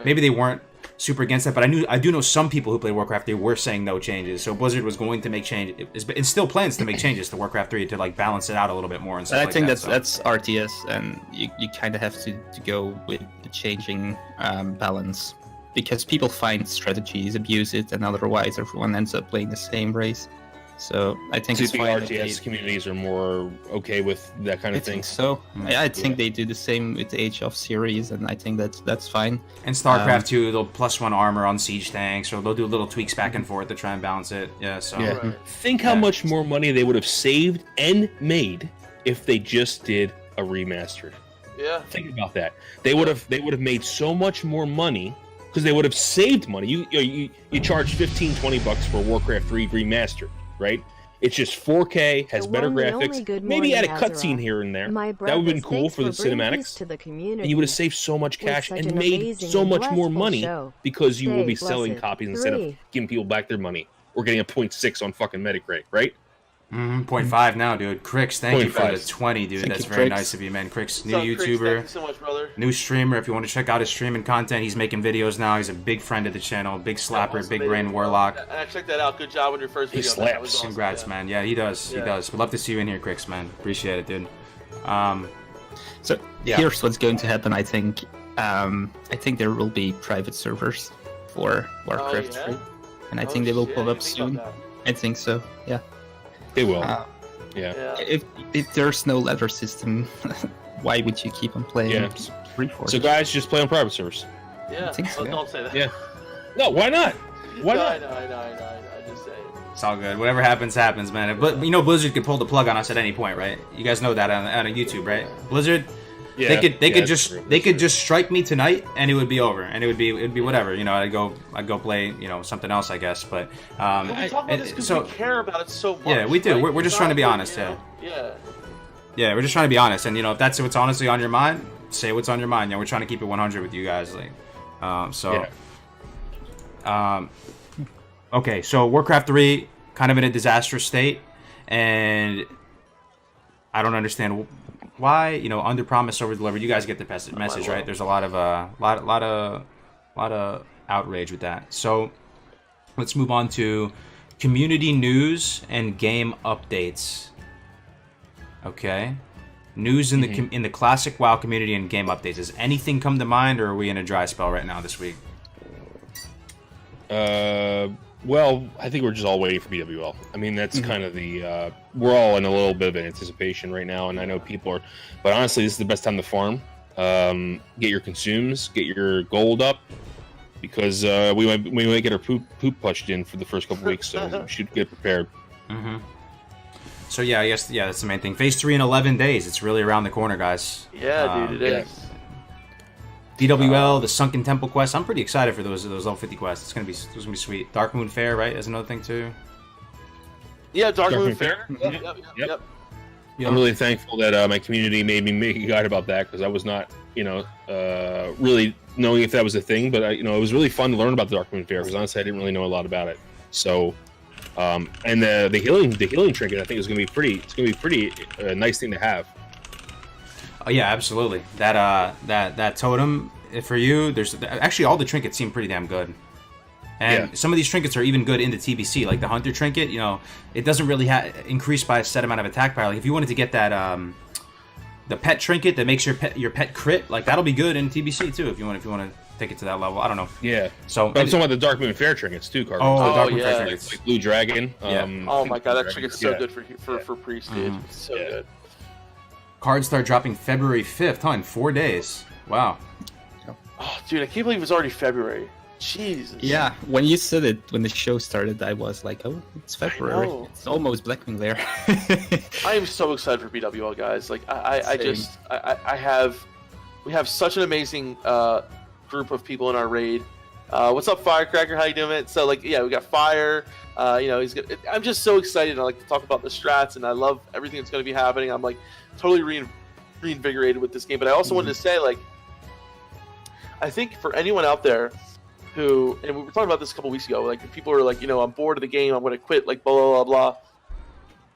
maybe they weren't super against that. But I do know some people who play Warcraft 3 were saying no changes. So Blizzard was going to make changes, and still plans to make changes to Warcraft 3 to like balance it out a little bit more and stuff. I think that's RTS, and you kind of have to go with the changing balance, because people find strategies, abuse it, and otherwise everyone ends up playing the same race. So I think it's fine. RTS communities are more okay with that kind of thing. I think so. I think they do the same with the Age of series, and I think that's fine. And StarCraft 2, they'll +1 armor on siege tanks, or they'll do little tweaks back and forth to try and balance it. Yeah. So Think how much more money they would have saved and made if they just did a remastered. Yeah. Think about that. They would have made so much more money, because they would have saved money. You charge $15-20 for Warcraft 3 remastered, right? It's just 4K, has better graphics, maybe add a cutscene here and there. That would have been cool for the cinematics. And you would have saved so much cash and made so much more money, because you will be selling copies instead of giving people back their money or getting a 0.6 on fucking Metacritic, right? 0.5 now, dude. Crix, thank you for the 0.5. 20, dude. Thank That's you, very Crix. nice of you, man. Crix, new What's up, Chris? YouTuber, Thank you so much, brother. new streamer. If you want to check out his streaming content, he's making videos now. He's a big friend of the channel, big slapper, Awesome, big baby. brain warlock. And I checked that out. Good job on your first He video. man. That was slaps. awesome. Congrats, Yeah. man. Yeah, he does. He Yeah. does. We'd love to see you in here, Crix, man. Appreciate it, dude. So here's what's going to happen. I think there will be private servers for Warcraft 3, and I think they will shit, pop I up didn't think soon. about I think so. Yeah. They will. Uh, Yeah. that. If there's no ladder system, why would you keep on playing Yeah. Reforged? So guys, just play on private servers. Yeah. I think so. Don't say that. Yeah. No, why not? Why No, not? I know. I just say it. It's all good. Whatever happens, happens, man. But Blizzard could pull the plug on us at any point, right? You guys know that on YouTube, right? Blizzard, Yeah. they could that's true. they could just strike me tonight, and it would be over, and it'd be whatever. I'd go play something else, I guess. But But we talk about this because we care about it so much. Yeah, we do. right? We're just trying to be honest, Yeah. yeah, we're just trying to be honest, and if that's what's honestly on your mind, say what's on your mind. We're trying to keep it 100 with you guys, okay, so Warcraft 3 kind of in a disastrous state, and I don't understand why. Under promise, over deliver. You guys get the message, right? There's a lot of outrage with that. So let's move on to community news and game updates. Okay, news in the classic WoW community and game updates. Does anything come to mind, or are we in a dry spell right now this week? Well, I think we're just all waiting for BWL. I mean, that's kind of the we're all in a little bit of an anticipation right now, and I know people are, but honestly, this is the best time to farm. Get your consumes, get your gold up, because we might get our poop pushed in for the first couple weeks, so we should get prepared. Mm-hmm. So yeah, I guess that's the main thing. Phase 3 in 11 days. It's really around the corner, guys. Yeah, dude, it is. BWL, the Sunken Temple quest. I'm pretty excited for those level 50 quests. It's gonna be sweet. Dark Moon Fair, right? Is another thing too. Yeah, Dark Moon Fair. Fair. Yep. I'm really thankful that my community made me make a guide about that, because I was not, really knowing if that was a thing. But it was really fun to learn about the Dark Moon Fair, because honestly, I didn't really know a lot about it. So, and the healing trinket, I think is going to be pretty. It's going to be pretty nice thing to have. Oh yeah, absolutely. That totem for you. There's actually all the trinkets seem pretty damn good. And some of these trinkets are even good in the TBC, like the Hunter trinket. It doesn't really increase by a set amount of attack power. Like if you wanted to get that the pet trinket that makes your pet crit, like that'll be good in TBC too. If you want to take it to that level, I don't know. Yeah. So but I'm talking about the Dark Moon Fair trinkets too, Carter. Oh, the Dark Moon Fair trinkets, like Blue Dragon. Oh my god, that trinket's so good for priest, dude. It's so good. Cards start dropping February 5th, huh? In 4 days. Wow. Oh, dude, I can't believe it's already February. Jesus. Yeah, when you said it, when the show started, I was like, oh, it's February. know. It's almost Blackwing Lair. I am so excited for BWL, guys. Like, we have such an amazing group of people in our raid. What's up, Firecracker? How you doing, man? So, like, yeah, we got Fire. He's good. I'm just so excited. I like to talk about the strats, and I love everything that's going to be happening. I'm like totally reinvigorated with this game. But I also wanted to say, like, I think for anyone out there who, and we were talking about this a couple weeks ago, like if people are like, I'm bored of the game, I'm going to quit, like blah blah blah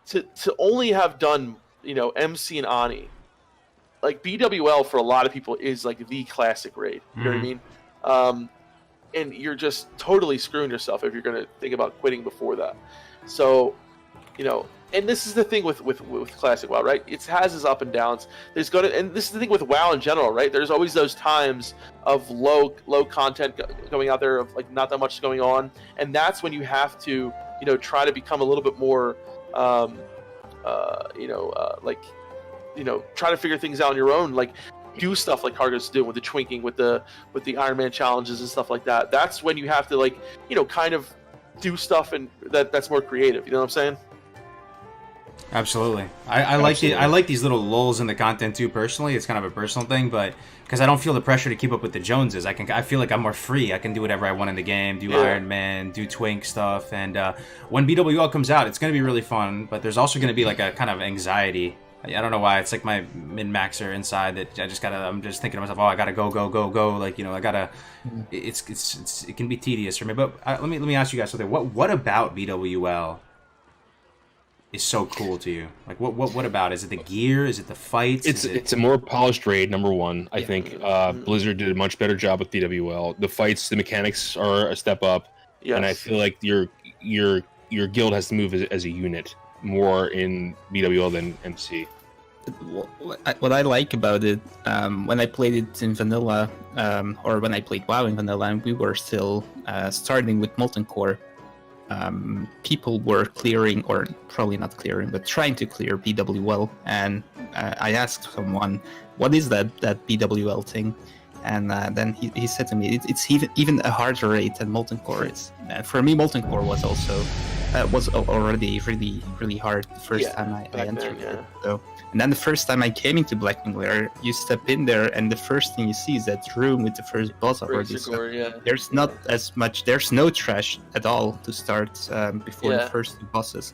blah. To only have done, MC and Ani, like BWL for a lot of people is like the classic raid. You know what I mean? And you're just totally screwing yourself if you're going to think about quitting before that. So, and this is the thing with classic WoW, right? It has its up and downs. And this is the thing with WoW in general, right? There's always those times of low content going out there, of like not that much going on, and that's when you have to, try to become a little bit more, try to figure things out on your own, like do stuff like Cargo's doing with the twinking, with the Iron Man challenges and stuff like that. That's when you have to kind of do stuff and that's more creative. You know what I'm saying? Absolutely. I like these little lulls in the content too. Personally, it's kind of a personal thing, but because I don't feel the pressure to keep up with the Joneses, I feel like I'm more free. I can do whatever I want in the game, do Iron Man, do twink stuff, and when BWL comes out, it's going to be really fun. But there's also going to be like a kind of anxiety. I don't know why. It's like my min-maxer inside that I'm just thinking to myself, oh, I gotta go. Like, I gotta. It can be tedious for me. But let me ask you guys something. What about BWL is so cool to you? Like, what about it? Is it the gear? Is it the fights? It's a more polished raid. Number one, I think Blizzard did a much better job with BWL. The fights, the mechanics are a step up, and I feel like your guild has to move as a unit more in BWL than MC. What I like about it, when I played it in vanilla, or when I played WoW in vanilla, and we were still starting with Molten Core, people were clearing, or probably not clearing, but trying to clear BWL, and I asked someone, what is that BWL thing? And then he said to me, it's even a harder raid than Molten Core is. For me, Molten Core was also was already really hard the first time I entered it. So, and then the first time I came into Blackwing Lair, you step in there, and the first thing you see is that room with the first boss already. So there's not as much. There's no trash at all to start before the first two bosses.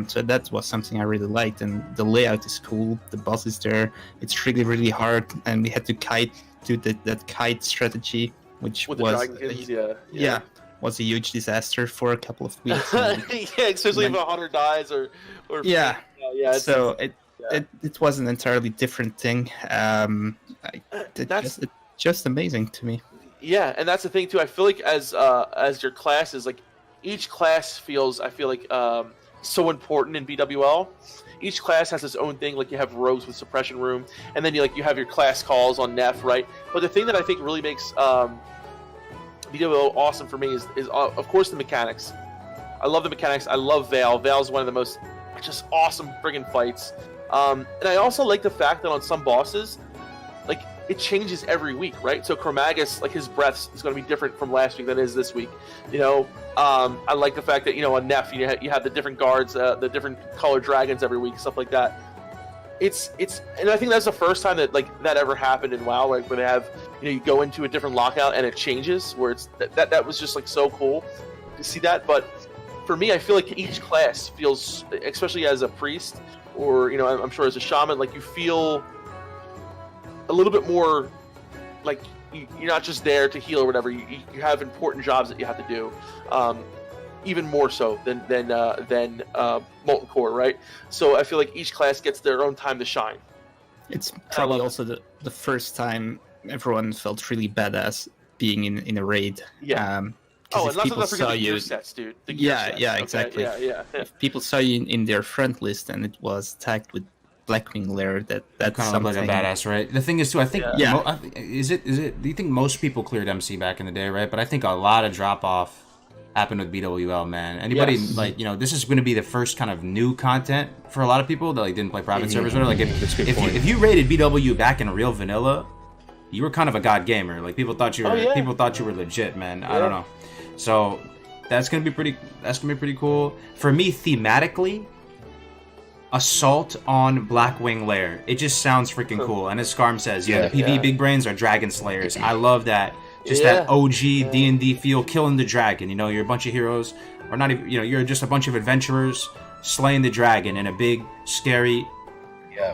So that was something I really liked, and the layout is cool. The boss is there. It's really hard, and we had to do that kite strategy, which was was a huge disaster for a couple of weeks. Especially if 100 dies or so it was an entirely different thing. It's just amazing to me. Yeah, and that's the thing too. I feel like as your classes, like each class feels, I feel like so important in BWL. Each class has its own thing. Like you have rogues with suppression room, and then you have your class calls on Neff, right? But the thing that I think really makes BWL awesome for me is of course the mechanics. I love the mechanics. I love Vale. Vale's one of the most just awesome friggin' fights. And I also like the fact that on some bosses, like it changes every week, right? So Chromagus, like his breath is going to be different from last week than it is this week. You know, I like the fact that on Neff you have the different guards, the different colored dragons every week, stuff like that. It's and I think that's the first time that that ever happened in WoW, like where they have you go into a different lockout and it changes, where it's that was just like so cool to see that. But for me, I feel like each class feels, especially as a priest or I'm sure as a shaman, like you feel a little bit more like you're not just there to heal or whatever. You have important jobs that you have to do, even more so than Molten Core, right? So I feel like each class gets their own time to shine. It's probably also the first time everyone felt really badass being in a raid. Yeah. And not to forget the gear sets, dude. The gear sets, okay? Exactly. Yeah. If people saw you in their front list and it was tagged with Blackwing Lair, that's kind of like a badass, right? The thing is too, I think, is it? Do you think most people cleared MC back in the day, right? But I think a lot of drop off happened with BWL, man. Anybody this is going to be the first kind of new content for a lot of people that didn't play private servers. Or if you rated BW back in real vanilla, you were kind of a god gamer. Like people thought you were legit, man. I don't know. So that's gonna be pretty cool for me thematically. Assault on Blackwing Lair. It just sounds freaking cool. And as Scarm says, the PvE big brains are dragon slayers. I love that. Just that OG D&D feel, killing the dragon. You're a bunch of heroes, or not even. You're just a bunch of adventurers slaying the dragon in a big, scary,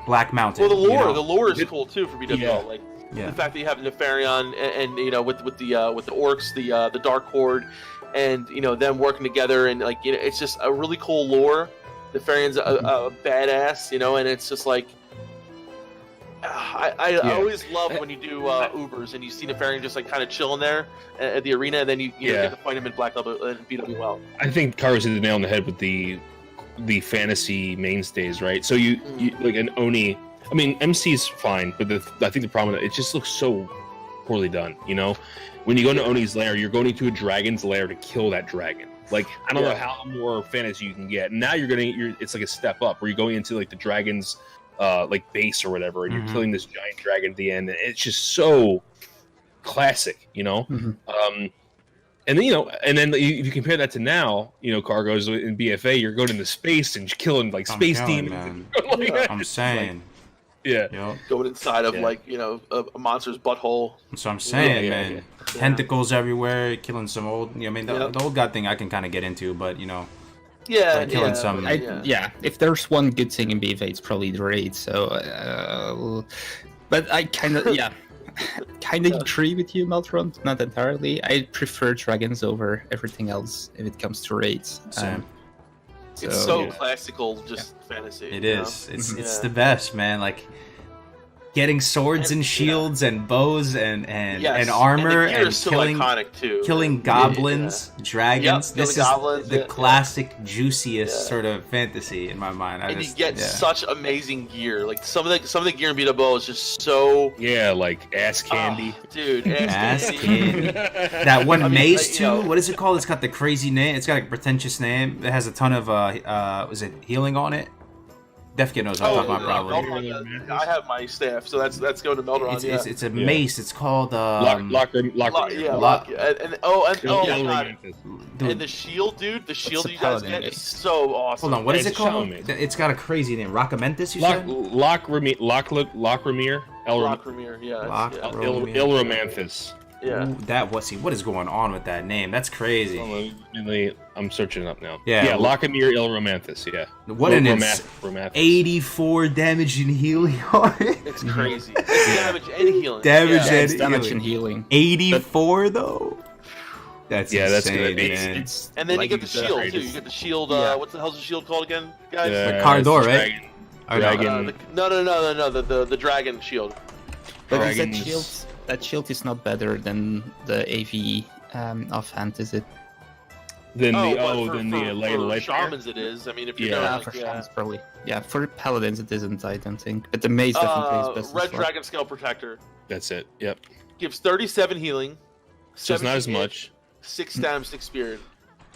black mountain. Well, the lore is cool too for BWL. The fact that you have Nefarion and with the orcs, the Dark Horde, and them working together, and it's just a really cool lore. Nefarion's a badass, and it's just like I always love when you do Ubers and you see Nefarion just kind of chilling there at the arena, and then you get to find him in Black Level and BWL. I think Kara's hit the nail on the head with the fantasy mainstays, right? So you like an Oni. I mean, MC's fine, but I think the problem with it just looks so poorly done. When you go into Oni's lair, you're going into a dragon's lair to kill that dragon. Like, I don't know how more fantasy you can get. Now it's like a step up where you're going into the dragon's base or whatever, and you're killing this giant dragon at the end. And it's just so classic, And then and then if you compare that to now, Cargo's in BFA, you're going into space and killing space demons. I'm saying. Yeah. Going inside of a monster's butthole. That's what I'm saying, man. Tentacles everywhere, killing some old. The old god thing I can kind of get into, but killing some. If there's one good thing in BFA, it's probably the raid. So, but I kind of agree with you, Meltron. Not entirely. I prefer dragons over everything else if it comes to raids. It's so classical, just fantasy. It is. It's the best, man. Like getting swords and shields and bows and armor and killing goblins, dragons. This is the classic, juiciest sort of fantasy in my mind. You get such amazing gear. Like some of the gear in BWO is just so like ass candy, dude. Ass candy. That one mace too. What is it called? It's got the crazy name. It's got a pretentious name. It has a ton of was it healing on it? Defkit knows what I'm talking about, probably. I have my staff, so that's going to Melderon. It's a mace. It's called Lock. And the shield, dude. The shield you guys get is so awesome. Hold on, what is it called? It's got a crazy name. Rockamentus, you said? Lockremir, Ilromanthus. Yeah. Ooh, what is going on with that name? That's crazy. I'm searching it up now. Yeah, Lockamir Ilromanthus, What an 84 damage and healing on it. It's crazy. It's damage and healing. Damage and healing. 84 though? That's insane, that's gonna be. And then you get the shield too. You get the shield. What the hell's the shield called again, guys? The Cardor, right? Dragon. No. The dragon shield. But that shield is not better than the AV offhand, is it? The later shamans it is. I mean, if you for shamans probably. Yeah, for paladins it isn't, I don't think. But the mace definitely is best. Red Dragon Scale Protector. That's it. Yep. Gives 37 healing. So it's not as much. 6 damage, 6 spirit.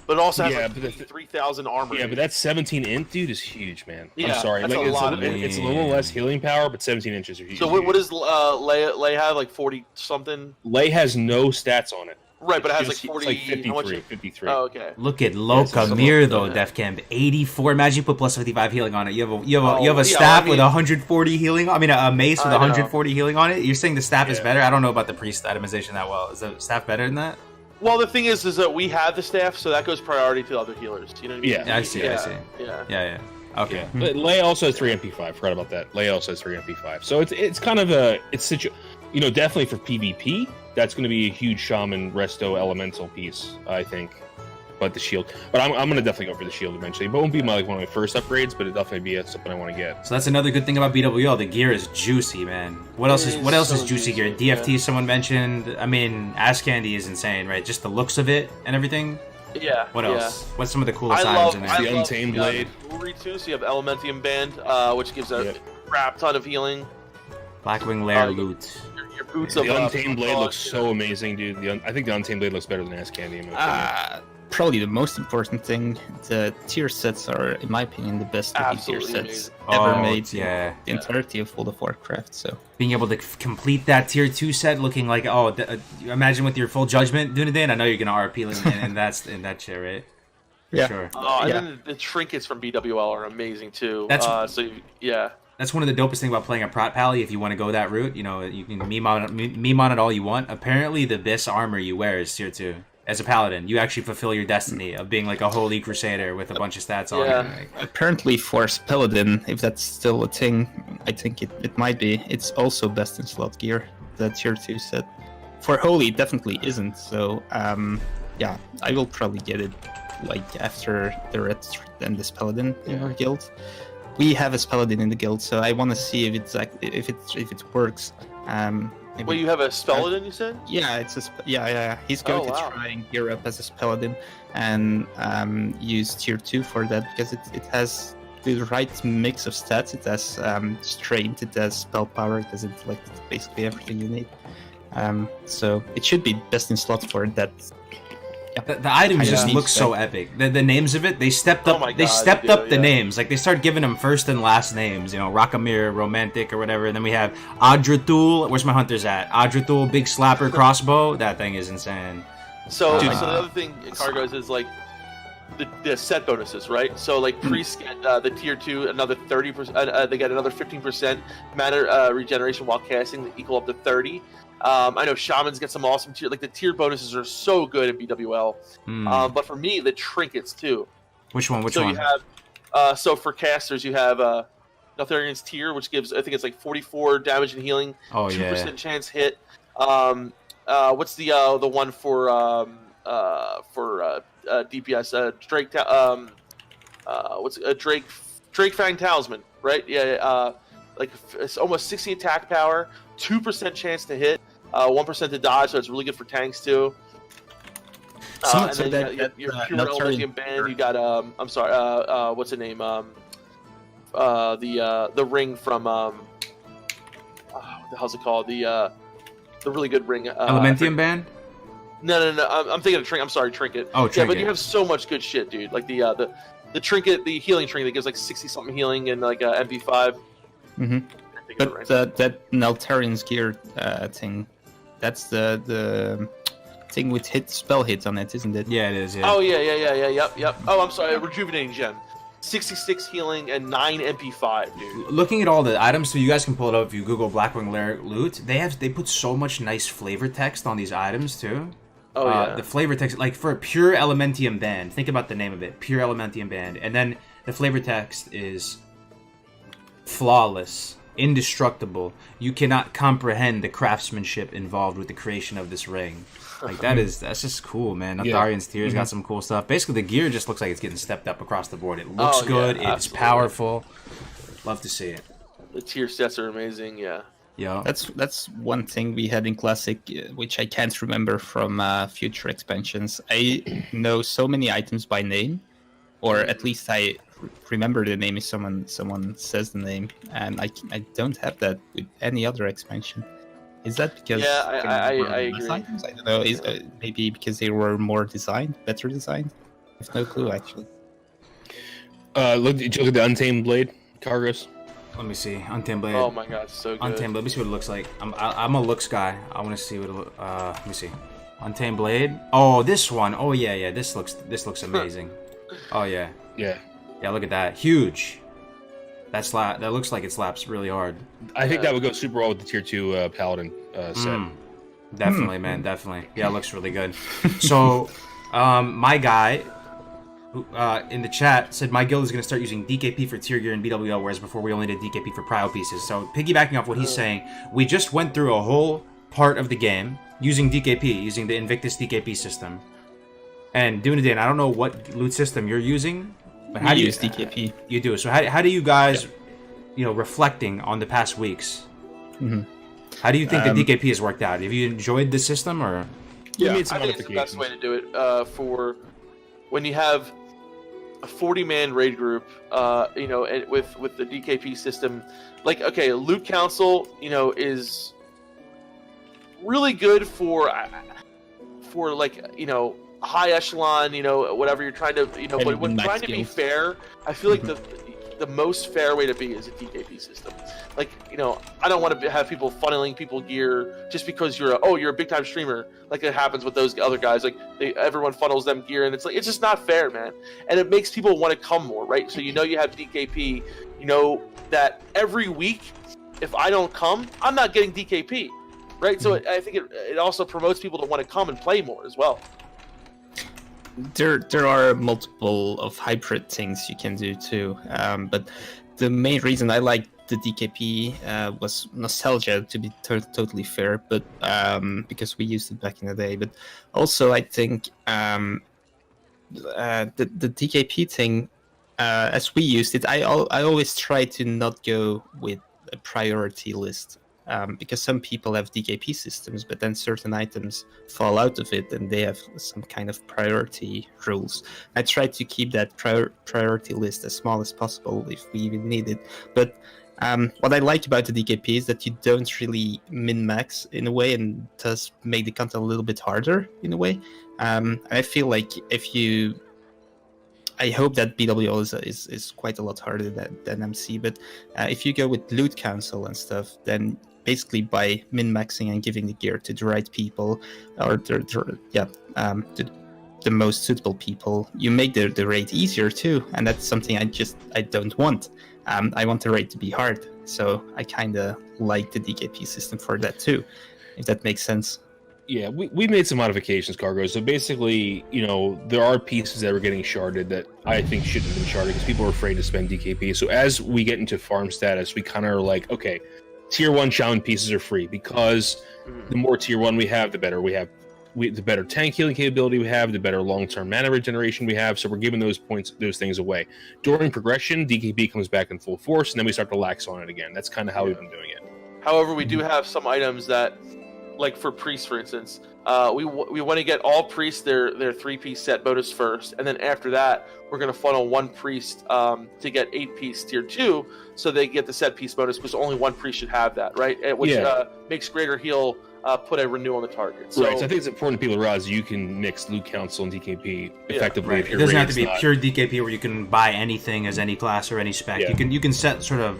but it also has Yeah, like but the 3,000 armor. Yeah, but that 17 int, dude, is huge, man. Yeah, I'm sorry. that's Like, a lot of it's a little less healing power, but 17 inches are huge. So what does Lay have? Like 40 something? Lay has no stats on it. Right, but it has like It's 40. like How much 53. 53. Oh, okay. Look at it's Lokamir though, yeah. Defcamp 84. Imagine you put plus 55 healing on it. You have a Yeah, staff I mean- with 140 healing. I mean a mace with I know. 140 healing on it. You're saying the staff is Yeah. better? I don't know about the priest itemization that well. Is the staff better than that? Well, the thing is that we have the staff, so that goes priority to other healers. You know what I mean? Yeah. I see. I see. Yeah. Yeah. Okay. Yeah. But Lay also has 3 MP5. Forgot about that. Lay also has 3 MP5. So it's kind of definitely for PvP. That's going to be a huge shaman resto elemental piece, I think. But the shield. But I'm going to definitely go for the shield eventually. But it won't be one of my first upgrades, but it'll definitely be something I want to get. So that's another good thing about BWL. The gear is juicy, man. What else is so juicy gear? juicy, DFT someone mentioned. I mean, Ass Candy is insane, right? Just the looks of it and everything. Yeah. What else? What's some of the I coolest love items in there? The Untamed Blade. Jewelry too. So you have Elementium Band, which gives a Yep. crap ton of healing. Blackwing Lair Uh, loot. Your boots The of Untamed Blade frost, looks so amazing, dude. I think the Untamed Blade looks better than Ass Candy. In my opinion. Probably the most important thing, the tier sets are, in my opinion, the best looking tier Absolutely sets amazing. ever Oh, made. yeah. The entirety of World of Warcraft. So Being able to complete that tier 2 set looking like, imagine with your full judgment doing it then. I know you're going to RP and that's in that shit, right? yeah, Sure. Oh, and Yeah. then the trinkets from BWL are amazing too. That's- Yeah. That's one of the dopest things about playing a Prot Pally if you want to go that route. You know, you can meme on it all you want. Apparently, the best armor you wear is tier 2. As a paladin, you actually fulfill your destiny of being like a holy crusader with a bunch of stats on Yeah. it. Like, apparently for Paladin, if that's still a thing, I think it might be. It's also best in slot gear, the tier 2 set. For Holy, it definitely isn't. So yeah, I will probably get it like after the Red and this Paladin in our guild. We have a Paladin in the guild, so I want to see if if it works. Maybe- Well, you have a Spelladin, you said? Yeah, it's a yeah. He's going to wow. try and gear up as a Paladin and use tier 2 for that because it has the right mix of stats. It has strength, it has spell power, it has intellect, it's basically everything you need. So it should be best in slot for that. the items Yeah. just look so epic. The names of it, they stepped up. Oh my they God, stepped they do, up the yeah. names. Like they started giving them first and last names. You know, Rockamir, Romantic, or whatever. And then we have Adrathul. Where's my hunters at? Adrathul, big slapper crossbow. That thing is insane. So, Dude. so the other thing in Cargos is like the set bonuses, right? So like priests get the tier 2 another 30%. They get another 15% mana regeneration while casting, that equal up to 30. I know shamans get some awesome tier. Like the tier bonuses are so good in BWL. But for me, the trinkets too. Which one? Which so one? you have so for casters you have Neltharian's tier, which gives I think it's like 44 damage and healing, Oh 2% yeah. chance hit. What's the one for DPS? Drake Fang Talisman, right? Yeah, like it's almost 60 attack power, 2% chance to hit, 1% to dodge, so it's really good for tanks too. And so then you got your pure Elementium Band. You got I'm sorry, what's the name? The ring from what the hell's it called? The really good ring. Elementium band. No. I'm thinking of Trinket. I'm sorry, Trinket. Oh, Yeah, Trinket. but you have so much good shit, dude. Like the Trinket, the healing trinket that gives like 60 something healing and like MP5. Mhm. But that Neltarian's gear thing, that's the thing with spell hits on it, isn't it? Yeah, it is. Yeah. Oh yeah, yep. Oh, I'm sorry, rejuvenating gem. 66 healing and 9 MP5, dude. Looking at all the items, so you guys can pull it up if you Google Blackwing Lair loot. They put so much nice flavor text on these items too. Oh yeah. The flavor text, like for a pure Elementium band, think about the name of it, pure Elementium band, and then the flavor text is flawless, indestructible. You cannot comprehend the craftsmanship involved with the creation of this ring. Like that's just cool, man. Yeah. Atharian's Tears got some cool stuff. Basically, the gear just looks like it's getting stepped up across the board. It looks Oh, yeah, good. It's absolutely. powerful. Love to see it. The tier sets are amazing. Yeah. Yo. That's one thing we had in Classic, which I can't remember from future expansions. I know so many items by name, or at least I remember the name if someone says the name, and I don't have that with any other expansion. Is that because Yeah, I there were agree. less items? I don't know. Is maybe because they were more designed, better designed? have no clue actually. Did you look at the Untamed Blade, Cargos? Let me see. Untamed Blade. Oh my god, it's so good. Untamed Blade. Let me see what it looks like. I'm a looks guy. I want to see what it look. Let me see. Untamed Blade. Oh, this one. Oh yeah. This looks amazing. Oh yeah. Yeah. Yeah. Look at that. Huge. That looks like it slaps really hard. I think that would go super well with the tier 2 Paladin set. Definitely, man. Definitely. Yeah, it looks really good. So, my guy. In the chat said my guild is going to start using DKP for tier gear and BWL, whereas before we only did DKP for prio pieces. So piggybacking off what he's saying, we just went through a whole part of the game using DKP, using the Invictus DKP system. And Dunedain, I don't know what loot system you're using, but how do you use DKP? You do. So how do you guys, reflecting on the past weeks, how do you think the DKP has worked out? Have you enjoyed the system or? Yeah, made some I think it's the best modifications. way to do it for when you have a 40-man raid group, and with the DKP system. Like, okay, loot council, is really good for like, high echelon, whatever you're trying to, but when trying to be fair, I feel like the most fair way to be is a DKP system. Like, I don't want to have people funneling people gear just because you're a big time streamer. Like it happens with those other guys. Like everyone funnels them gear, and it's just not fair, man. And it makes people want to come more, right? So you have DKP. You know that every week, if I don't come, I'm not getting DKP, right? So I think it also promotes people to want to come and play more as well. There are multiple of hybrid things you can do too, but the main reason I like the DKP was nostalgia, to be totally fair, but because we used it back in the day. But also I think the DKP thing, as we used it, I always try to not go with a priority list. Because some people have DKP systems, but then certain items fall out of it and they have some kind of priority rules. I try to keep that priority list as small as possible if we even need it. But what I like about the DKP is that you don't really min-max in a way, and does make the content a little bit harder in a way. I feel like I hope that BWL is quite a lot harder than MC, but if you go with loot council and stuff, then basically by min-maxing and giving the gear to the right people, or the most suitable people, you make the raid easier too, and that's something I don't want. I want the raid to be hard, so I kind of like the DKP system for that too, if that makes sense. Yeah, we made some modifications, Cargo. So basically, there are pieces that are getting sharded that I think shouldn't have been sharded because people are afraid to spend DKP. So as we get into farm status, we kind of are like, okay, tier 1 challenge pieces are free because the more tier 1 we have, the better we have. The better tank healing capability we have, the better long-term mana regeneration we have. So we're giving those things away. During progression, DKP comes back in full force, and then we start to lax on it again. That's kind of how we've been doing it. However, we do have some items that, like for priests, for instance, we want to get all priests their 3-piece set bonus first, and then after that, we're going to funnel one priest to get 8-piece tier 2, so they get the set piece bonus because only one priest should have that, right? Which makes greater heal put a renew on the target. So, right, so I think it's important people to realize you can mix loot council and DKP effectively. Right. If It your doesn't have to raid's be not- pure DKP where you can buy anything as any class or any spec. Yeah. You can set sort of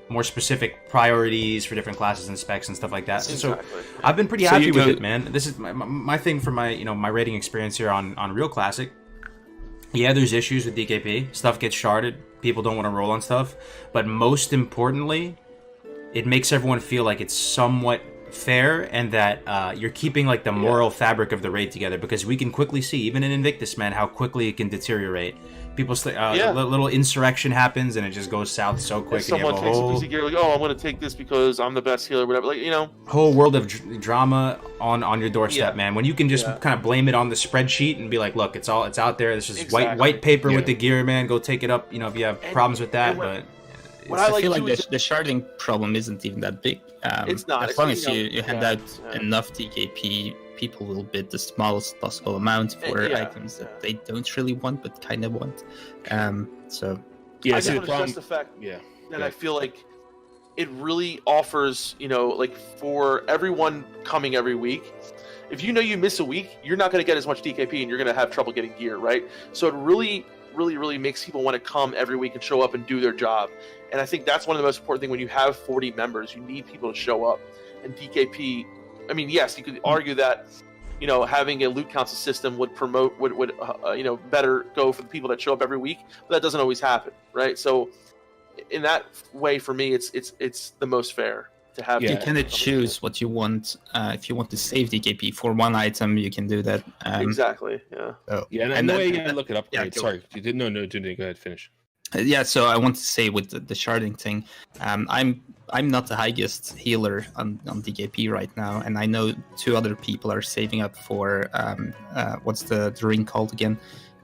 more specific priorities for different classes and specs and stuff like that. Exactly. So I've been pretty So happy you with go- it, man. This is my thing for my my rating experience here on Real Classic. Yeah, there's issues with DKP. Stuff gets sharded. People don't want to roll on stuff. But most importantly, it makes everyone feel like it's somewhat fair and that you're keeping like the moral fabric of the raid together, because we can quickly see, even in Invictus, man, how quickly it can deteriorate. People little insurrection happens and it just goes south so quick. If someone and you have takes a piece of gear, like, I'm going to take this because I'm the best healer, whatever. Like, whole world of drama on your doorstep, Yeah. man. When you can just kind of blame it on the spreadsheet and be like, look, it's out there. This is Exactly. white paper Yeah. with the gear, man. Go take it up. If you have problems with that, but. what I I like feel too like is the sharding problem isn't even that big. It's not. As It's, long as you know, you hand yeah, out yeah. enough DKP, people will bid the smallest possible amount for Yeah, items that yeah. they don't really want but kind of want. So Yeah, I see, just the want to stress problem. the fact Yeah. that Yeah. I feel like it really offers, like for everyone coming every week, if you know you miss a week, you're not going to get as much DKP and you're going to have trouble getting gear, right? So it really makes people want to come every week and show up and do their job. And I think that's one of the most important things when you have 40 members. You need people to show up. And DKP, I mean, yes, you could argue that, you know, having a loot council system would promote, you know, better go for the people that show up every week, but that doesn't always happen, right? So in that way, for me, it's the most fair to have. You can choose what you want. If you want to save DKP for one item, you can do that. Exactly. Yeah. So, Yeah, and the way you gotta look at upgrades. Yeah, Sorry, you didn't. No, go ahead, finish. Yeah, so I want to say with the sharding thing, I'm not the highest healer on DKP right now, and I know 2 other people are saving up for what's the ring called again?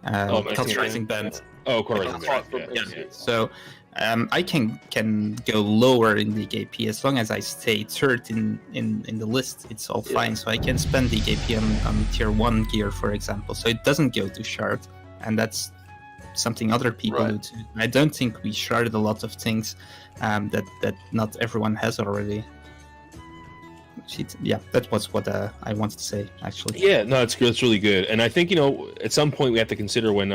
Culturizing Band. Oh, Culturizing Band. Yeah. So I can go lower in DKP as long as I stay third in the list. It's all fine. So I can spend DKP on tier 1 gear, for example. So it doesn't go to shard, and that's something other people do too. I don't think we sharded a lot of things that not everyone has already. Yeah, that was what I wanted to say, actually. Yeah, no, it's really good. And I think, you know, at some point we have to consider when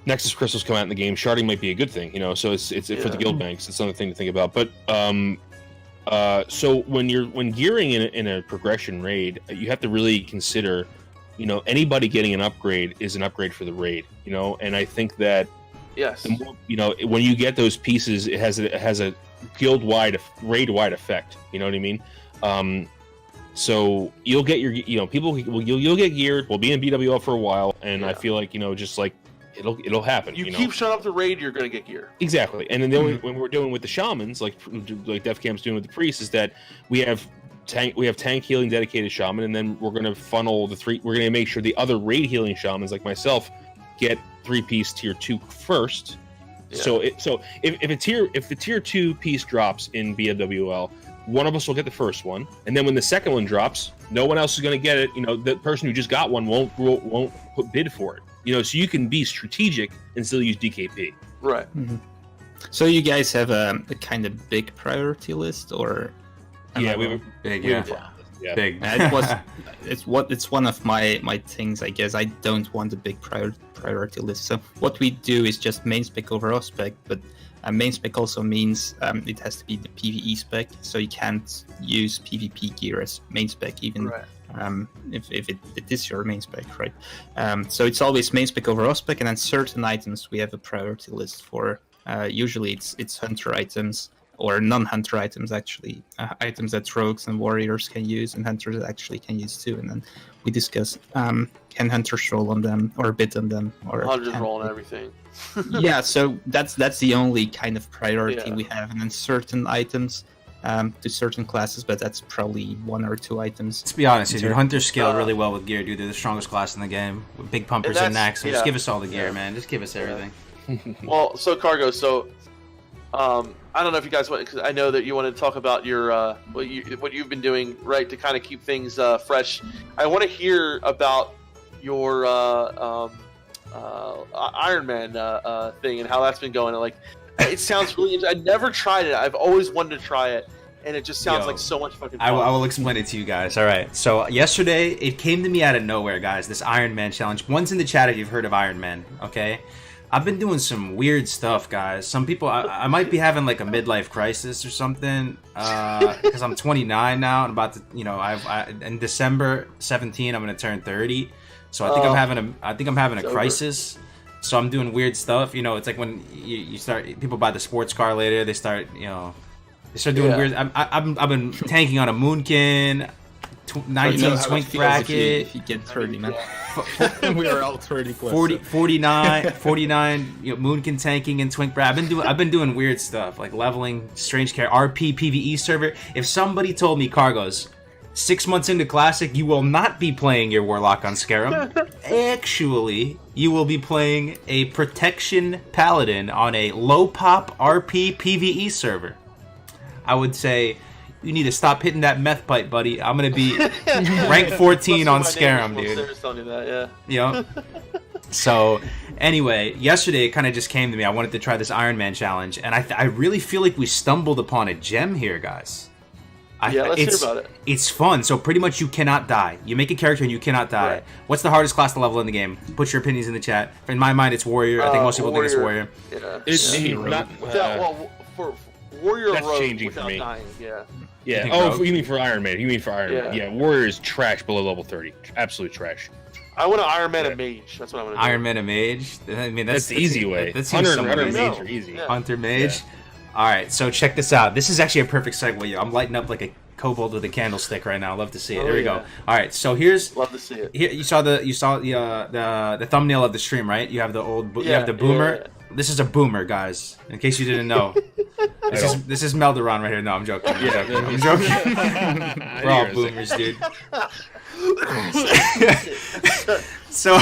Nexus crystals come out in the game, sharding might be a good thing, you know. So it's for the guild banks, it's another thing to think about. But so when gearing in a progression raid, you have to really consider, you know, anybody getting an upgrade is an upgrade for the raid, you know. And I think that you know, when you get those pieces, it has a guild-wide, raid-wide effect. You know what I mean? So you'll get your, you know, people you'll get geared. We'll be in BWL for a while, and I feel like, you know, just like it'll happen. You know? keep showing up to raid, you're gonna get gear. Exactly. And then when we're doing with the shamans, like Def Camp's doing with the priests, is that we have tank healing dedicated shaman, and then we're gonna funnel we're gonna make sure the other raid healing shamans like myself get 3-piece tier 2 first. Yeah. So if the tier 2 piece drops in BWL, one of us will get the first one, and then when the second one drops, no one else is going to get it. You know, the person who just got one won't put bid for it. You know, so you can be strategic and still use DKP. Right. Mm-hmm. So you guys have a kind of big priority list, or? Yeah, we have a big. Yeah. Big. It's one of my things, I guess. I don't want a big priority list. So what we do is just main spec over off spec, but main spec also means it has to be the PvE spec, so you can't use PvP gear as main spec, even if it is your main spec, right? So it's always main spec over off spec, and then certain items we have a priority list for. Usually it's hunter items, or non-hunter items, actually. Items that rogues and warriors can use, and hunters actually can use too. And then we discuss, can hunters roll on them, or bid on them, or hunters roll on everything. Yeah, so that's the only kind of priority we have. And then certain items to certain classes, but that's probably 1 or 2 items. Let's be honest, your hunters scale really well with gear, dude. They're the strongest class in the game. With big pumpers and knacks. So just give us all the gear, man. Just give us everything. Well, so Cargo, I don't know if you guys want, because I know that you want to talk about your what you've been doing, right, to kind of keep things fresh. I want to hear about your Iron Man thing and how that's been going. Like, it sounds really interesting. I never tried it. I've always wanted to try it, and it just sounds like so much fucking fun. I will explain it to you guys. All right. So yesterday, it came to me out of nowhere, guys. This Iron Man challenge. One's in the chat if you've heard of Iron Man. Okay. I've been doing some weird stuff, guys. Some people, I might be having like a midlife crisis or something, because I'm 29 now and about to, you know, in December 17 I'm gonna turn 30, so I think I'm having a crisis. So I'm doing weird stuff. You know, it's like when you start, people buy the sports car later, they start doing weird. I've been tanking on a Moonkin. 19 swink bracket. If you get 30, man. We are all 30 plus. 49, you know, Moonkin tanking and twink bracket. I've been doing weird stuff, like leveling strange character, RP PvE server. If somebody told me, Cargos, 6 months into Classic, you will not be playing your Warlock on Scarab. Actually, you will be playing a Protection Paladin on a low pop RP PvE server, I would say, you need to stop hitting that meth pipe, buddy. I'm going to be rank 14 on Scarum, dude. You know? So, anyway, yesterday it kind of just came to me. I wanted to try this Iron Man challenge, and I really feel like we stumbled upon a gem here, guys. Let's hear about it. It's fun. So pretty much you cannot die. You make a character and you cannot die. Right. What's the hardest class to level in the game? Put your opinions in the chat. In my mind, it's warrior. I think most people think it's warrior. Yeah. It's not. For warrior That's rogue changing without for me. dying, yeah. Yeah. think Oh, rogue? you mean for Iron Man? You mean for Iron Man? Yeah. Yeah. Warrior is trash below level 30. Absolute trash. I want to Iron Man a mage. That's what I'm gonna do. Iron Man a mage. I mean, That's the easy way. That seems Hunter and somewhat Hunter easy. and Mage are easy. Yeah. Hunter mage. All right, so check this out. This is actually a perfect segue. I'm lighting up like a kobold with a candlestick right now. Love to see it. There we go. All right, so here's. Love to see it. Here, you saw the thumbnail of the stream, right? You have the you have the boomer. Yeah. This is a boomer, guys. In case you didn't know, this is Melderon right here. No, I'm joking. I'm joking. We're all boomers, dude. So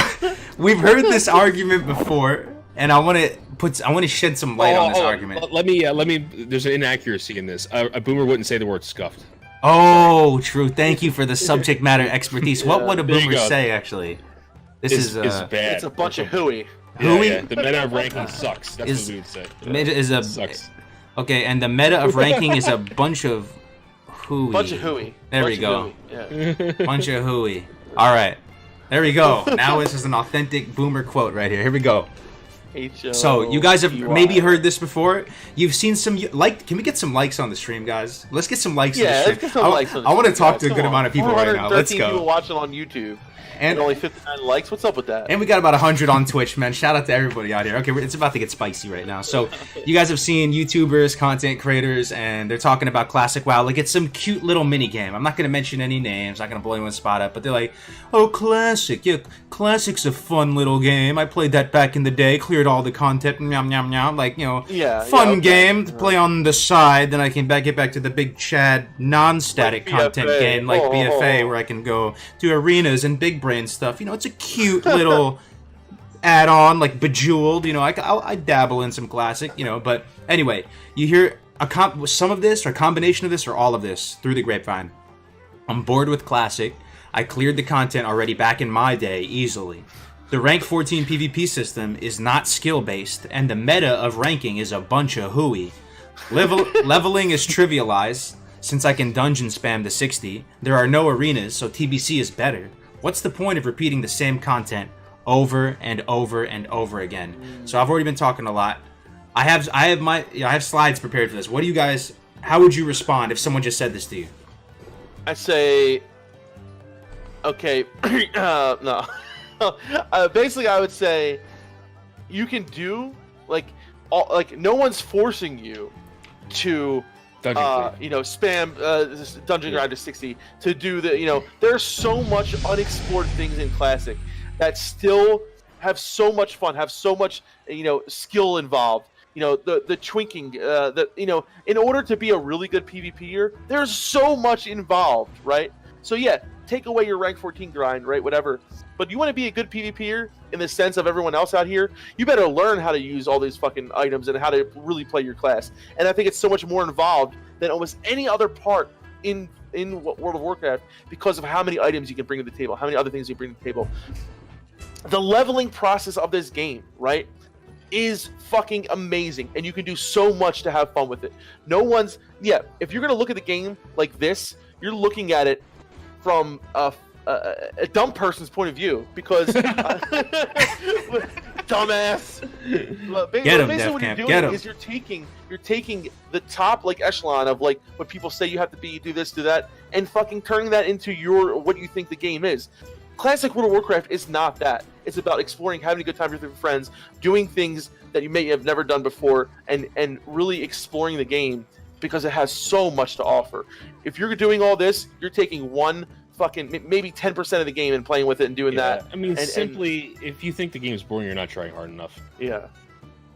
we've heard this argument before, and I want to shed some light on this argument. Let me. There's an inaccuracy in this. A boomer wouldn't say the word scuffed. Oh, true. Thank you for the subject matter expertise. What would a There you boomer go. say, actually? This is bad. It's a bunch of hooey. Hooey? Yeah. The meta of ranking sucks. That's what we would say. Meta is a Sucks. okay, and the meta of ranking is a bunch of hooey. Bunch of hooey. There we Bunch go. of hooey. Yeah. Bunch of hooey. All right, there we go. Now this is an authentic boomer quote right here. Here we go. So you guys have maybe heard this before. You've seen some Can we get some likes on the stream, guys? Let's get some likes. Yeah, on the let's stream. get some likes on the I want to stream, talk guys. to a Come good on. amount of people right now. Let's 413 go. people watching on YouTube. And only 59 likes. What's up with that? And we got about 100 on Twitch, man. Shout out to everybody out here. Okay, it's about to get spicy right now. So, you guys have seen YouTubers, content creators, and they're talking about Classic WoW. Like, it's some cute little mini game. I'm not going to mention any names. Not going to blow anyone's spot up. But they're like, oh, Classic. Yeah, Classic's a fun little game. I played that back in the day. Cleared all the content. Nyam, nyam, nyam. Like, fun game to play on the side. Then I can get back to the big Chad non-static Like content BFA. game like BFA, where I can go to arenas and big brain stuff. It's a cute little add-on, like Bejeweled. I dabble in some Classic. But anyway, you hear some of this, or a combination of this, or all of this through the grapevine. I'm bored with Classic. I cleared the content already back in my day easily. The rank 14 PvP system is not skill-based, and the meta of ranking is a bunch of hooey. Leveling is trivialized, since I can dungeon spam to 60. There are no arenas, so TBC is better. What's the point of repeating the same content over and over and over again? So I've already been talking a lot. I have slides prepared for this. What do you guys? How would you respond if someone just said this to you? I say, okay, no. Basically, I would say you can do no one's forcing you to spam this dungeon grind to 60 to do the there's so much unexplored things in Classic that still have so much fun, have so much skill involved. The twinking, in order to be a really good PvPer, there's so much involved, right? So yeah, take away your rank 14 grind, right? Whatever. But you want to be a good PvPer in the sense of everyone else out here, you better learn how to use all these fucking items and how to really play your class. And I think it's so much more involved than almost any other part in World of Warcraft because of how many items you can bring to the table, how many other things you bring to the table. The leveling process of this game, right, is fucking amazing, and you can do so much to have fun with it. If you're going to look at the game like this, you're looking at it from a dumb person's point of view, because dumbass. Get him, basically, what you're doing is you're taking the top echelon of what people say you have to be, do this, do that, and fucking turning that into what you think the game is. Classic World of Warcraft is not that. It's about exploring, having a good time with your friends, doing things that you may have never done before, and really exploring the game because it has so much to offer. If you're doing all this, you're taking one fucking maybe 10% of the game and playing with it and doing that. I mean, if you think the game is boring, you're not trying hard enough. Yeah.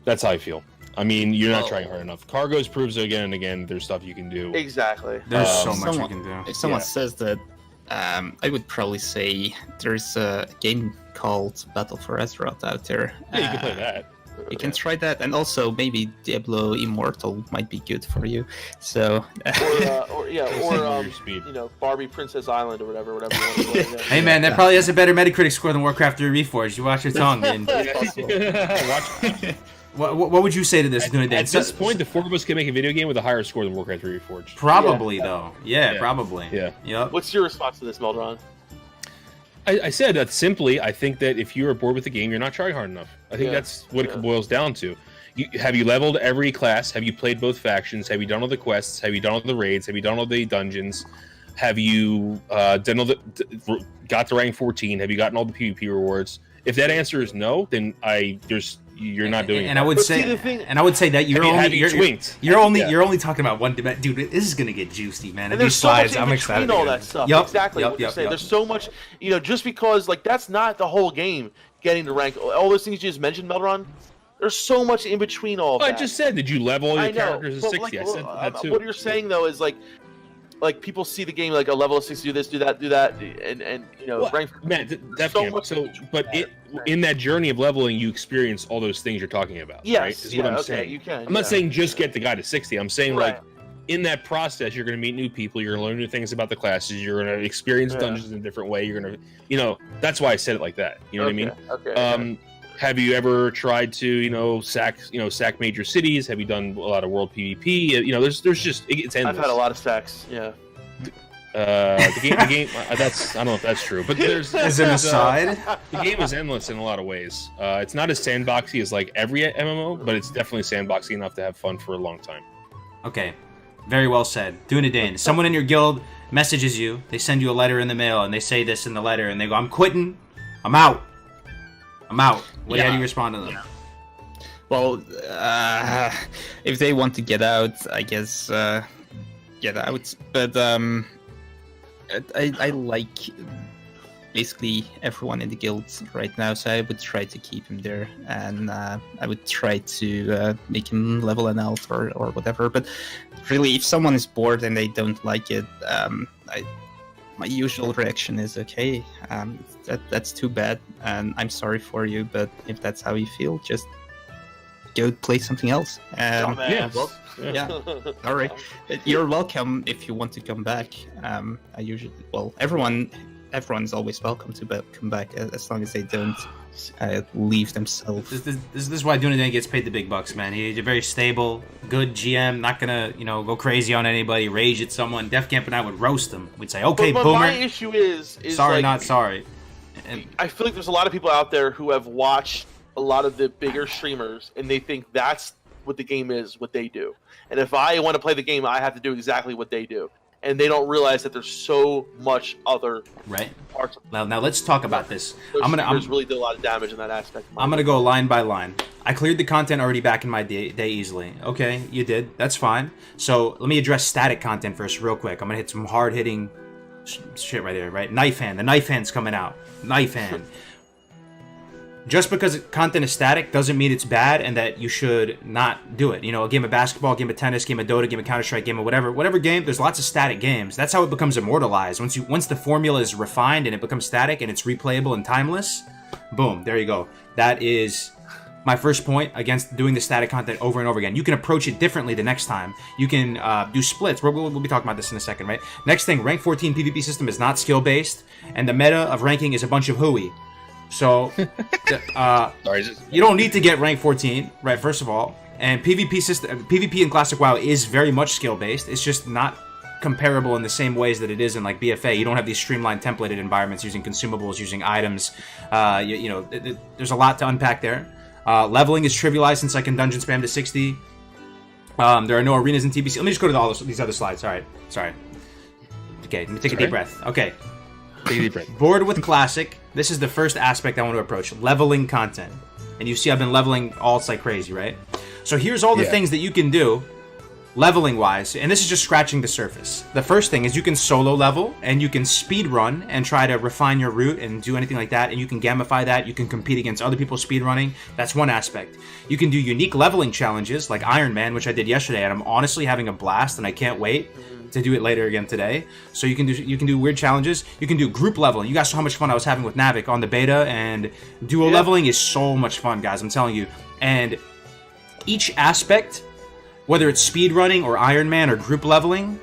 That's how I feel. I mean, you're not trying hard enough. Cargoes proves again and again there's stuff you can do. Exactly. There's so much you can do. If someone says that, I would probably say there's a game called Battle for Azeroth out there. Yeah, you can play that. You can try that, and also maybe Diablo Immortal might be good for you. So, Barbie Princess Island or whatever you want to play. Yeah. Hey man, that probably has a better Metacritic score than Warcraft 3 Reforged. You watch your tongue, man. What would you say to this? At this point, the 4 of us can make a video game with a higher score than Warcraft 3 Reforged. Probably, though. Yeah, probably. Yeah. Yep. What's your response to this, Meldron? I said that simply. I think that if you are bored with the game, you're not trying hard enough. I think that's what it boils down to. Have you leveled every class? Have you played both factions? Have you done all the quests? Have you done all the raids? Have you done all the dungeons? Have you done all got to rank 14? Have you gotten all the PvP rewards? If that answer is no, then you're not doing it. And I would say, that you're only talking about one dimension. Dude, this is gonna get juicy, man. And there's so much in between all that stuff. Yep, exactly what you're saying. There's so much, just because that's not the whole game. Getting to rank, all those things you just mentioned, Meldron. There's so much in between all of that. I just said, did you level all your characters to 60? I said that too. What you're saying though is like people see the game like a level of 60, do this, do that, and rank. Man, in that journey of leveling, you experience all those things you're talking about. Yes, right? Is what I'm saying. You can. I'm not saying just get the guy to 60. I'm saying in that process, you're going to meet new people. You're going to learn new things about the classes. You're going to experience dungeons in a different way. You're going to, that's why I said it like that. You know what I mean? Okay. Have you ever tried to, sack major cities? Have you done a lot of world PvP? There's just it's endless. I've had a lot of sacks. Yeah. The game. I don't know if that's true, but there's as an aside, the game is endless in a lot of ways. It's not as sandboxy as like every MMO, but it's definitely sandboxy enough to have fun for a long time. Okay, very well said. Dunedain, someone in your guild messages you. They send you a letter in the mail, and they say this in the letter, and they go, "I'm quitting. I'm out. I'm out." How do you respond to them? Well, if they want to get out, I guess get out. But I like basically everyone in the guild right now, so I would try to keep him there, and I would try to make him level an elf or whatever. But really, if someone is bored and they don't like it, my usual reaction is, okay, that's too bad, and I'm sorry for you, but if that's how you feel, just go play something else. Yeah. All right. You're welcome if you want to come back. Everyone's always welcome to come back as long as they don't leave themselves. This is why Dunedain gets paid the big bucks, man. He's a very stable, good GM, not gonna go crazy on anybody, rage at someone. Def Camp and I would roast him. We'd say, okay, but boomer. My issue is sorry, not sorry. And I feel like there's a lot of people out there who have watched a lot of the bigger streamers, and they think that's what the game is, what they do. And if I want to play the game, I have to do exactly what they do. And they don't realize that there's so much other parts. Now let's talk about this. There's really did a lot of damage in that aspect. I'm gonna go line by line. I cleared the content already back in my day easily. Okay, you did. That's fine. So let me address static content first, real quick. I'm gonna hit some hard hitting shit right there. Right, knife hand. The knife hand's coming out. Knife hand. Just because content is static doesn't mean it's bad and that you should not do it. A game of basketball, game of tennis, game of Dota, game of Counter-Strike, game of whatever game, there's lots of static games. That's how it becomes immortalized. Once the formula is refined and it becomes static and it's replayable and timeless, boom, there you go. That is my first point against doing the static content over and over again. You can approach it differently the next time. You can do splits. We'll be talking about this in a second, right? Next thing, rank 14 PvP system is not skill-based, and the meta of ranking is a bunch of hooey. So, you don't need to get rank 14, right, first of all. And PvP in Classic WoW is very much skill-based. It's just not comparable in the same ways that it is in, like, BFA. You don't have these streamlined templated environments using consumables, using items. There's a lot to unpack there. Leveling is trivialized since I can dungeon spam to 60. There are no arenas in TBC. Let me just go to these other slides. All right. Sorry. Okay, let me take a deep breath. Okay. Take a deep breath. Bored with Classic. This is the first aspect I want to approach. Leveling content. And you see I've been leveling alts like crazy, right? So here's all the things that you can do leveling-wise, and this is just scratching the surface. The first thing is you can solo level, and you can speed run and try to refine your route and do anything like that, and you can gamify that. You can compete against other people speed running. That's one aspect. You can do unique leveling challenges like Iron Man, which I did yesterday, and I'm honestly having a blast, and I can't wait to do it later again today. So you can do weird challenges. You can do group leveling. You guys saw how much fun I was having with Navik on the beta, and duo leveling is so much fun, guys. I'm telling you. And each aspect, whether it's speedrunning or Iron Man or group leveling,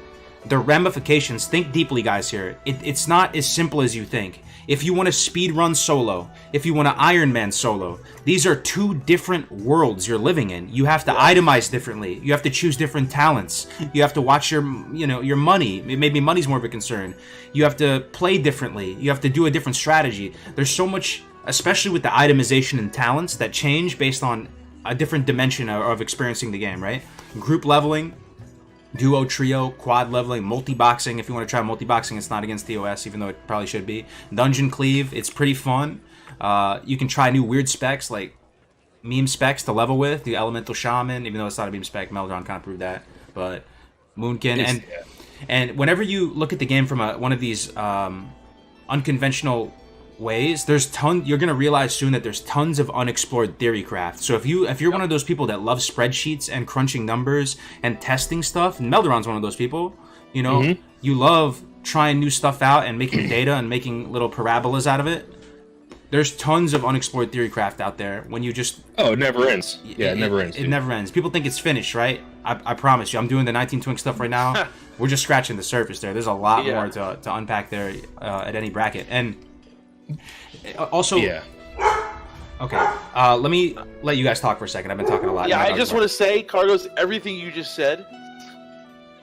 the ramifications, think deeply, guys, here. It's not as simple as you think. If you want to speed run solo, if you want to Iron Man solo, these are two different worlds you're living in. You have to itemize differently. You have to choose different talents. You have to watch your money. Maybe money's more of a concern. You have to play differently. You have to do a different strategy. There's so much, especially with the itemization and talents that change based on a different dimension of experiencing the game, right? Group leveling, duo, trio, quad leveling, multi-boxing. If you want to try multi-boxing, it's not against TOS, even though it probably should be. Dungeon cleave, it's pretty fun. You can try new weird specs, like meme specs to level with. The elemental shaman, even though it's not a meme spec, Meldron can't prove that. But Moonkin, and whenever you look at the game from one of these unconventional ways, you're gonna realize soon that there's tons of unexplored theory craft. So if you're one of those people that love spreadsheets and crunching numbers and testing stuff, and Meldron's one of those people, you love trying new stuff out and making data and making little parabolas out of it. There's tons of unexplored theory craft out there when you just... Oh, it never ends. Yeah, it never ends. It never ends. People think it's finished, right? I promise you. I'm doing the 19 Twink stuff right now. We're just scratching the surface there. There's a lot more to unpack there at any bracket. And also... Yeah. Okay. Let me let you guys talk for a second. I've been talking a lot. Yeah, I just want to say, Carlos, everything you just said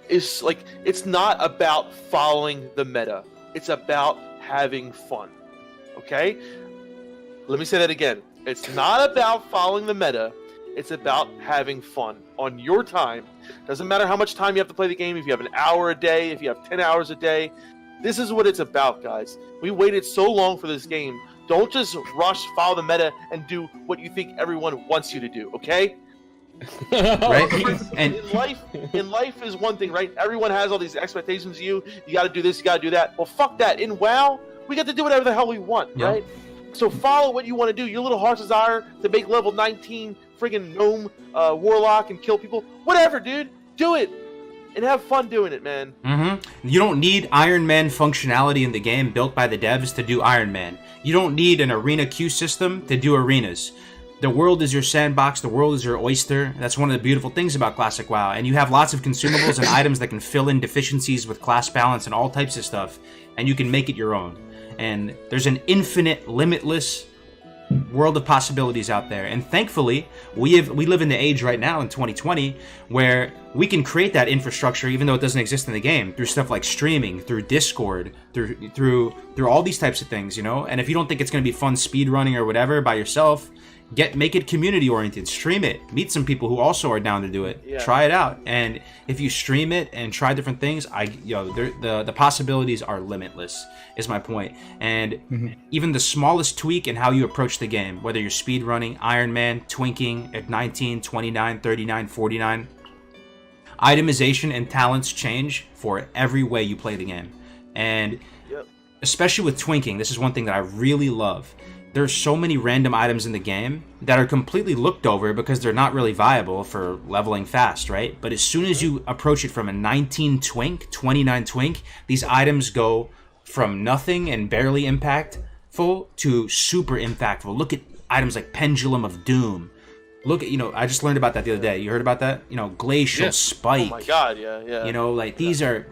is like... It's not about following the meta. It's about having fun. Okay? Let me say that again. It's not about following the meta. It's about having fun on your time. Doesn't matter how much time you have to play the game. If you have an hour a day, if you have 10 hours a day. This is what it's about, guys. We waited so long for this game. Don't just rush, follow the meta, and do what you think everyone wants you to do, okay? Right? And in life is one thing, right? Everyone has all these expectations of you. You gotta do this, you gotta do that. Well, fuck that. In WoW, we get to do whatever the hell we want, right? So follow what you want to do. Your little heart's desire to make level 19 friggin' gnome warlock and kill people. Whatever, dude. Do it. And have fun doing it, man. You don't need Iron Man functionality in the game built by the devs to do Iron Man. You don't need an arena queue system to do arenas. The world is your sandbox. The world is your oyster. That's one of the beautiful things about Classic WoW. And you have lots of consumables and items that can fill in deficiencies with class balance and all types of stuff. And you can make it your own. And there's an infinite, limitless world of possibilities out there. And thankfully, we live in the age right now in 2020 where we can create that infrastructure even though it doesn't exist in the game through stuff like streaming, through Discord, through all these types of things, And if you don't think it's going to be fun speed running or whatever by yourself, make it community oriented, stream it, meet some people who also are down to do it, try it out. And if you stream it and try different things, the possibilities are limitless, is my point. And even the smallest tweak in how you approach the game, whether you're speed running, Iron Man, twinking at 19, 29, 39, 49, itemization and talents change for every way you play the game. And especially with twinking, this is one thing that I really love. There's so many random items in the game that are completely looked over because they're not really viable for leveling fast, right? But as soon as you approach it from a 19 twink, 29 twink, these items go from nothing and barely impactful to super impactful. Look at items like Pendulum of Doom. Look at, I just learned about that the other day. You heard about that? Glacial Spike. Oh my god, yeah. These are,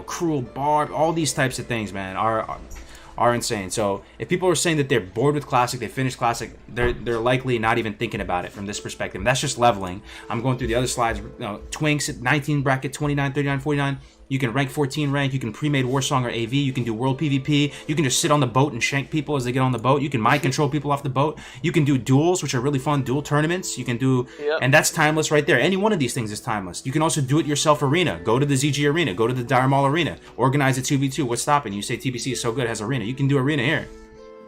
Cruel Barb, all these types of things, man, are insane. So if people are saying that they're bored with Classic, they finished Classic, they're likely not even thinking about it from this perspective. That's just leveling. I'm going through the other slides. Twinks at 19 bracket, 29, 39, 49. You can rank 14 rank. You can pre-made Warsong or AV. You can do world PvP. You can just sit on the boat and shank people as they get on the boat. You can mind control people off the boat. You can do duels, which are really fun. Duel tournaments. You can do, and that's timeless right there. Any one of these things is timeless. You can also do it yourself arena. Go to the ZG arena. Go to the Dire Maul arena. Organize a 2v2. What's stopping you? Say TBC is so good, it has arena. You can do arena here.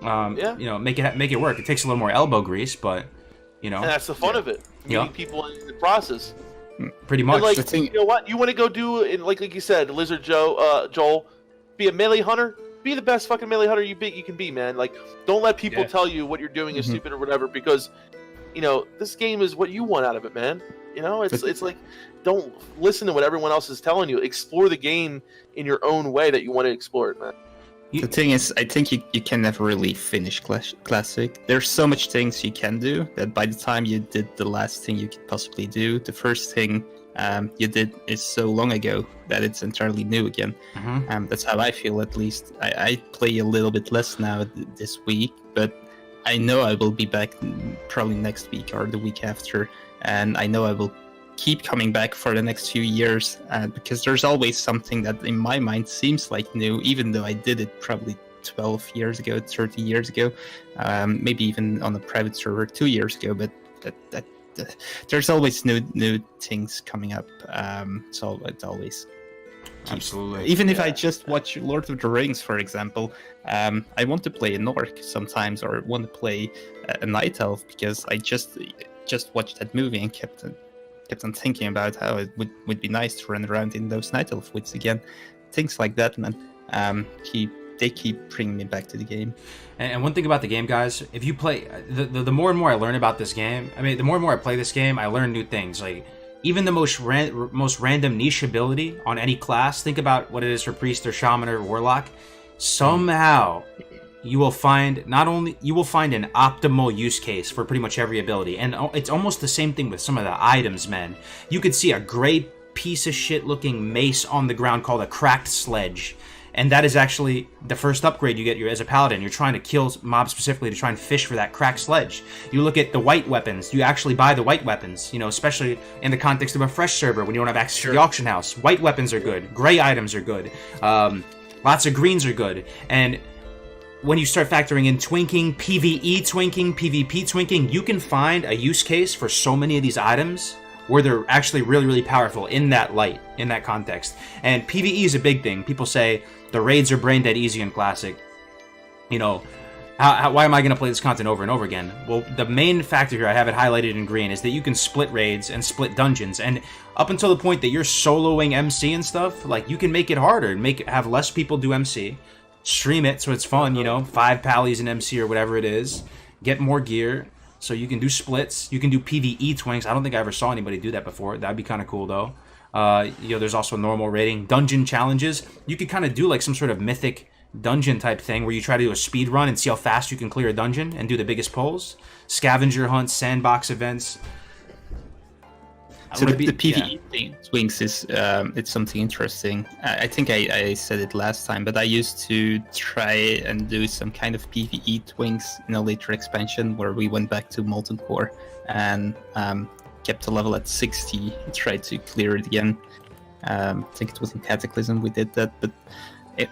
Make it work. It takes a little more elbow grease, but and that's the fun of it. Meeting people in the process. Pretty much. And you know what? You want to go do, like you said, Lizard Joel, be a melee hunter? Be the best fucking melee hunter you can be, man. Like, don't let people tell you what you're doing is stupid or whatever, because, this game is what you want out of it, man. It's like, don't listen to what everyone else is telling you. Explore the game in your own way that you want to explore it, man. The thing is, I think you can never really finish Classic. There's so much things you can do that by the time you did the last thing you could possibly do, the first thing you did is so long ago that it's entirely new again. That's how I feel, at least. I play a little bit less now this week, but I know I will be back probably next week or the week after, and I know I will keep coming back for the next few years, because there's always something that in my mind seems like new, even though I did it probably 12 years ago, 30 years ago, maybe even on a private server 2 years ago, but that there's always new things coming up, so it always Absolutely. Even if I just watch Lord of the Rings, for example, I want to play a Nork sometimes, or want to play a Night Elf, because I just watched that movie and kept on thinking about how it would be nice to run around in those Night Elf woods again. Things like that, man. They keep bringing me back to the game. And one thing about the game, guys, if you play, the more and more I learn about this game, I mean, the more and more I play this game, I learn new things. Like, even the most random niche ability on any class, think about what it is for Priest or Shaman or Warlock, somehow you will find an optimal use case for pretty much every ability. And it's almost the same thing with some of the items, man. You could see a gray piece of shit looking mace on the ground called a cracked sledge. And that is actually the first upgrade you get as a paladin. You're trying to kill mobs specifically to try and fish for that cracked sledge. You look at the white weapons. You actually buy the white weapons, especially in the context of a fresh server when you don't have access to the auction house. White weapons are good. Gray items are good. Lots of greens are good. And when you start factoring in twinking, PvE twinking, PvP twinking, you can find a use case for so many of these items where they're actually really, really powerful in that light, in that context. And PvE is a big thing. People say the raids are brain dead easy in Classic. Why am I going to play this content over and over again? Well, the main factor here, I have it highlighted in green, is that you can split raids and split dungeons. And up until the point that you're soloing MC and stuff, like, you can make it harder, have less people do MC, stream it so it's fun, 5 pallies in MC or whatever it is, get more gear. So you can do splits, you can do PvE twinks. I don't think I ever saw anybody do that before. That'd be kind of cool, though. There's also normal raiding. Dungeon challenges. You could kind of do like some sort of mythic dungeon type thing where you try to do a speed run and see how fast you can clear a dungeon and do the biggest pulls. Scavenger hunts, sandbox events. So the PvE swings is it's something interesting. I think I said it last time, but I used to try and do some kind of PvE twinks in a later expansion where we went back to Molten Core and kept the level at 60 and tried to clear it again. I think it was in Cataclysm we did that, but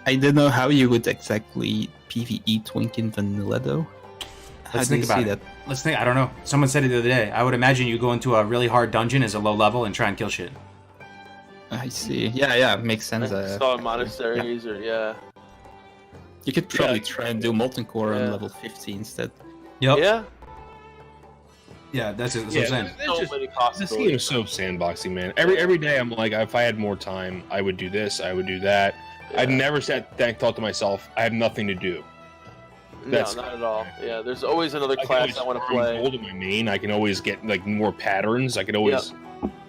I don't know how you would exactly PvE twink in vanilla though. Let's think about it. Let's think. I don't know. Someone said it the other day. I would imagine you go into a really hard dungeon as a low level and try and kill shit. I see. Yeah, makes sense. Install monasteries You could probably try and do Molten Core on level 50 instead. Yep. Yeah, that's what I'm saying. This game is so sandboxy, man. Every day I'm like, if I had more time, I would do this, I would do that. Yeah. I've never thought to myself, I have nothing to do. No, not at all. Yeah, there's always another class I want to play. Gold in my main. I can always get like more patterns. I can always,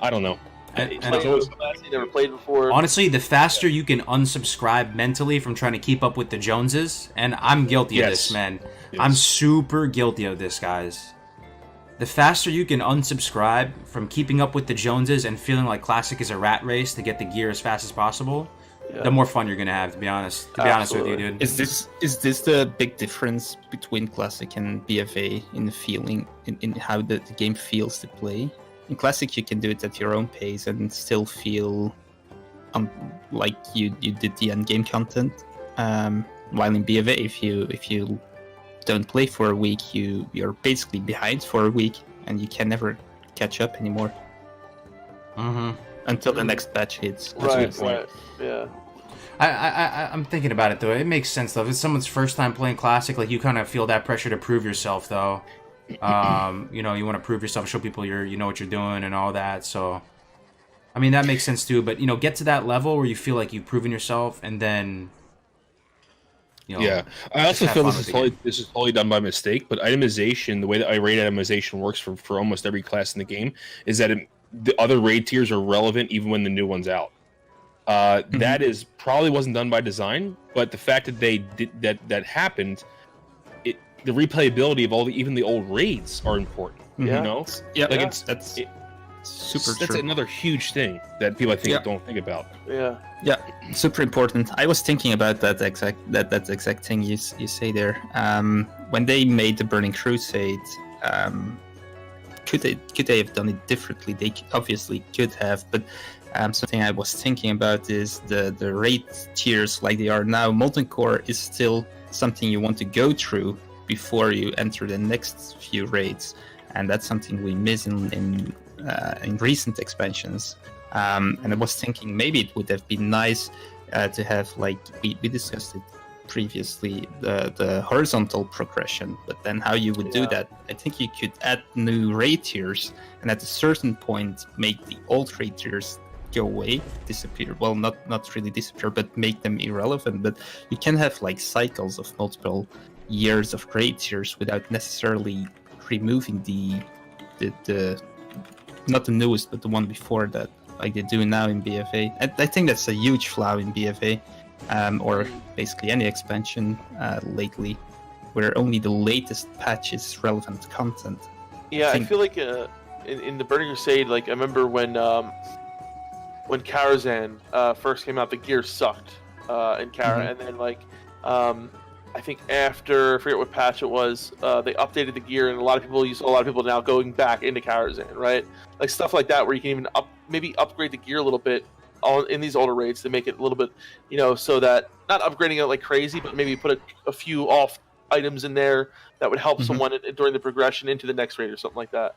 I don't know. And it's always class you never played before. Honestly, the faster you can unsubscribe mentally from trying to keep up with the Joneses, and I'm guilty of this, man. Yes. I'm super guilty of this, guys. The faster you can unsubscribe from keeping up with the Joneses and feeling like Classic is a rat race to get the gear as fast as possible, the more fun you're gonna have. To be honest with you, dude. Is this the big difference between Classic and BFA in the feeling, in how the game feels to play? In Classic, you can do it at your own pace and still feel like you did the end game content. While in BFA, if you don't play for a week, you're basically behind for a week, and you can never catch up anymore. Until the next patch hits. That's a good point. Yeah. I'm thinking about it though. It makes sense though. If it's someone's first time playing Classic, like you kind of feel that pressure to prove yourself though. You want to prove yourself, show people you know what you're doing and all that. So, I mean that makes sense too. But get to that level where you feel like you've proven yourself, and then. I also feel this is totally done by mistake. But itemization, the way that I rate itemization works for almost every class in the game, is that the other raid tiers are relevant even when the new one's out. That is probably wasn't done by design, but the fact that they did that happened, the replayability of even the old raids are important. Super That's true. another huge thing that people I think Yeah. don't think about. Yeah. Yeah, super important. I was thinking about that exact thing you say there. When they made the Burning Crusade, could they have done it differently? They obviously could have, but something I was thinking about is the raid tiers like they are now. Molten Core is still something you want to go through before you enter the next few raids, and that's something we miss in recent expansions. And I was thinking maybe it would have been nice to have, like we discussed it previously, the horizontal progression, but then how you would do that. I think you could add new raid tiers, and at a certain point make the old raid tiers go away, disappear. Well, not really disappear, but make them irrelevant. But you can have like cycles of multiple years of raid tiers without necessarily removing the not the newest, but the one before that, like they do now in BFA. I think that's a huge flaw in BFA, or basically any expansion lately, where only the latest patch is relevant content. Yeah, I feel like in the Burning Crusade, like I remember when Karazhan first came out, the gear sucked in Kara, and then like I think after, I forget what patch it was, they updated the gear, and a lot of people now going back into Karazhan, right? Like stuff like that, where you can even maybe upgrade the gear a little bit in these older raids to make it a little bit, so that not upgrading it like crazy, but maybe put a few off items in there that would help someone during the progression into the next raid or something like that.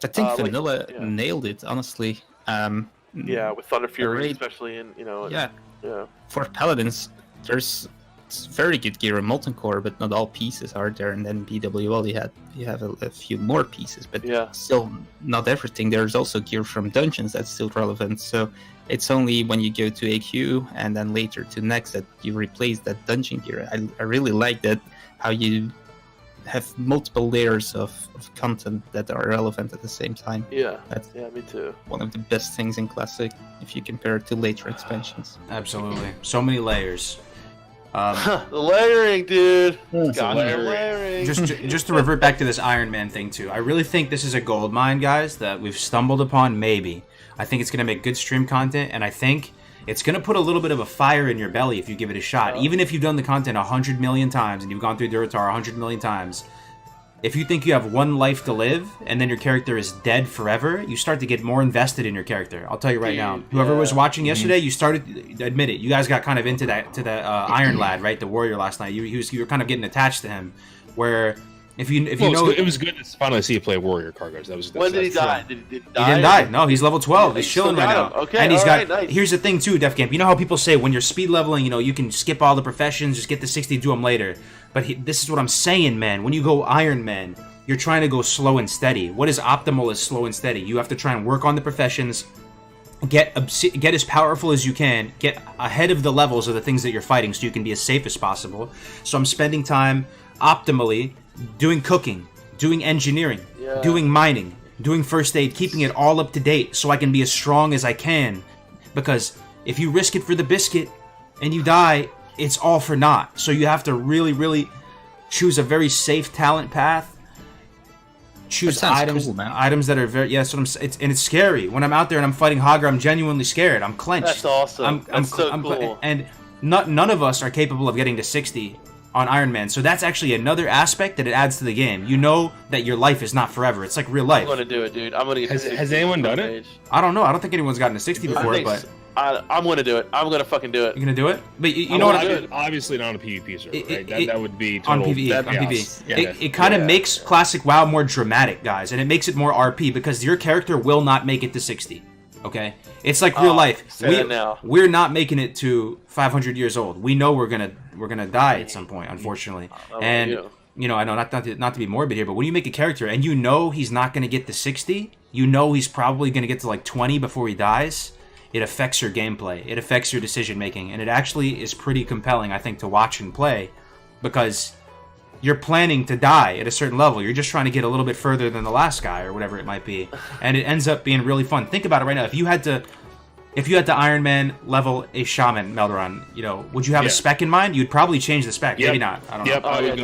I think Vanilla nailed it, honestly. Yeah, with Thunder Fury, raid, especially, and yeah. Yeah. For Paladins, there's very good gear in Molten Core, but not all pieces are there. And then BWL, you have a few more pieces, but still not everything. There's also gear from dungeons that's still relevant. So it's only when you go to AQ and then later to next that you replace that dungeon gear. I really like that, how you have multiple layers of content that are relevant at the same time. Yeah, that's me too. One of the best things in Classic if you compare it to later expansions. Absolutely, so many layers. The layering, dude. Got layering. Just to revert back to this Iron Man thing too. I really think this is a gold mine, guys, that we've stumbled upon. Maybe I think it's gonna make good stream content, and I think it's going to put a little bit of a fire in your belly if you give it a shot. Even if you've done the content 100 million times and you've gone through Duratar 100 million times, if you think you have one life to live and then your character is dead forever, you start to get more invested in your character. I'll tell you right now. Whoever was watching yesterday, you started, admit it, you guys got kind of into that, to the Iron Lad, right? The warrior last night. You were kind of getting attached to him, where... If you know, it was good to finally see you play Warrior Cargos. When did he die? Did he die? He didn't die. No, he's level 12. He's chilling right now. Okay, and he's got. Nice. Here's the thing too, Def Camp. You know how people say when you're speed leveling, you can skip all the professions, just get the 60, do them later. But this is what I'm saying, man. When you go Iron Man, you're trying to go slow and steady. What is optimal is slow and steady. You have to try and work on the professions. Get as powerful as you can. Get ahead of the levels of the things that you're fighting, so you can be as safe as possible. So I'm spending time optimally doing cooking, doing engineering, doing mining, doing first aid, keeping it all up to date so I can be as strong as I can. Because if you risk it for the biscuit and you die, it's all for naught. So you have to really, really choose a very safe talent path. Choose items, cool, man. Items that are very it's scary. When I'm out there and I'm fighting Hagra, I'm genuinely scared. I'm clenched. That's awesome. That's so cool. And none of us are capable of getting to 60 on Iron Man, so that's actually another aspect that it adds to the game. You know that your life is not forever. It's like real life. I'm gonna do it, dude. I'm gonna get. Has anyone done it? I don't know. I don't think anyone's gotten to 60 before, but I'm gonna do it. I'm gonna fucking do it. You're gonna do it? But you know what? Obviously not on a PvP server, right? That would be on total PvE. On chaos. PvE. It kind of makes Classic WoW more dramatic, guys, and it makes it more RP because your character will not make it to 60. Okay, it's like real life. We're not making it to 500 years old. We know we're gonna die at some point, unfortunately. And I know not to be morbid here, but when you make a character and you know he's not gonna get to 60, you know he's probably gonna get to like 20 before he dies. It affects your gameplay. It affects your decision making, and it actually is pretty compelling, I think, to watch and play, because you're planning to die at a certain level. You're just trying to get a little bit further than the last guy or whatever it might be. And it ends up being really fun. Think about it right now. If you had to Iron Man level a shaman, Melderon, would you have a spec in mind? You'd probably change the spec. Maybe not. I don't know. I would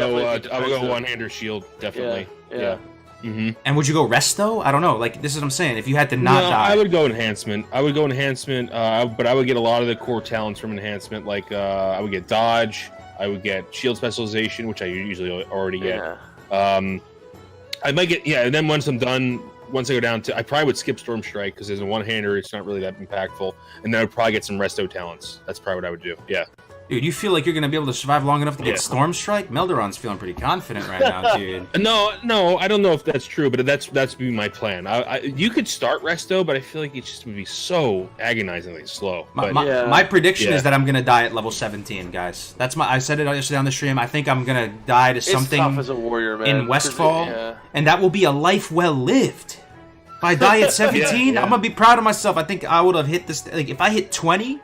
go one-hander shield, definitely. Yeah. And would you go resto? I don't know. Like, this is what I'm saying. If you had to not die. I would go enhancement. But I would get a lot of the core talents from enhancement. Like, I would get dodge. I would get shield specialization, which I usually already get. I might get, and then once I'm done, once I go down to, I probably would skip Storm Strike, because as a one-hander, it's not really that impactful. And then I'd probably get some resto talents. That's probably what I would do, yeah. Dude, you feel like you're going to be able to survive long enough to get Storm Strike? Melderon's feeling pretty confident right now, dude. No, I don't know if that's true, but that's be my plan. You could start resto, but I feel like it just would be so agonizingly slow. My prediction is that I'm going to die at level 17, guys. I said it yesterday on the stream. I think I'm going to die to something tough as a warrior, man. in Westfall, and that will be a life well lived. If I die at 17, I'm going to be proud of myself. I think I would have hit this, like, if I hit 20...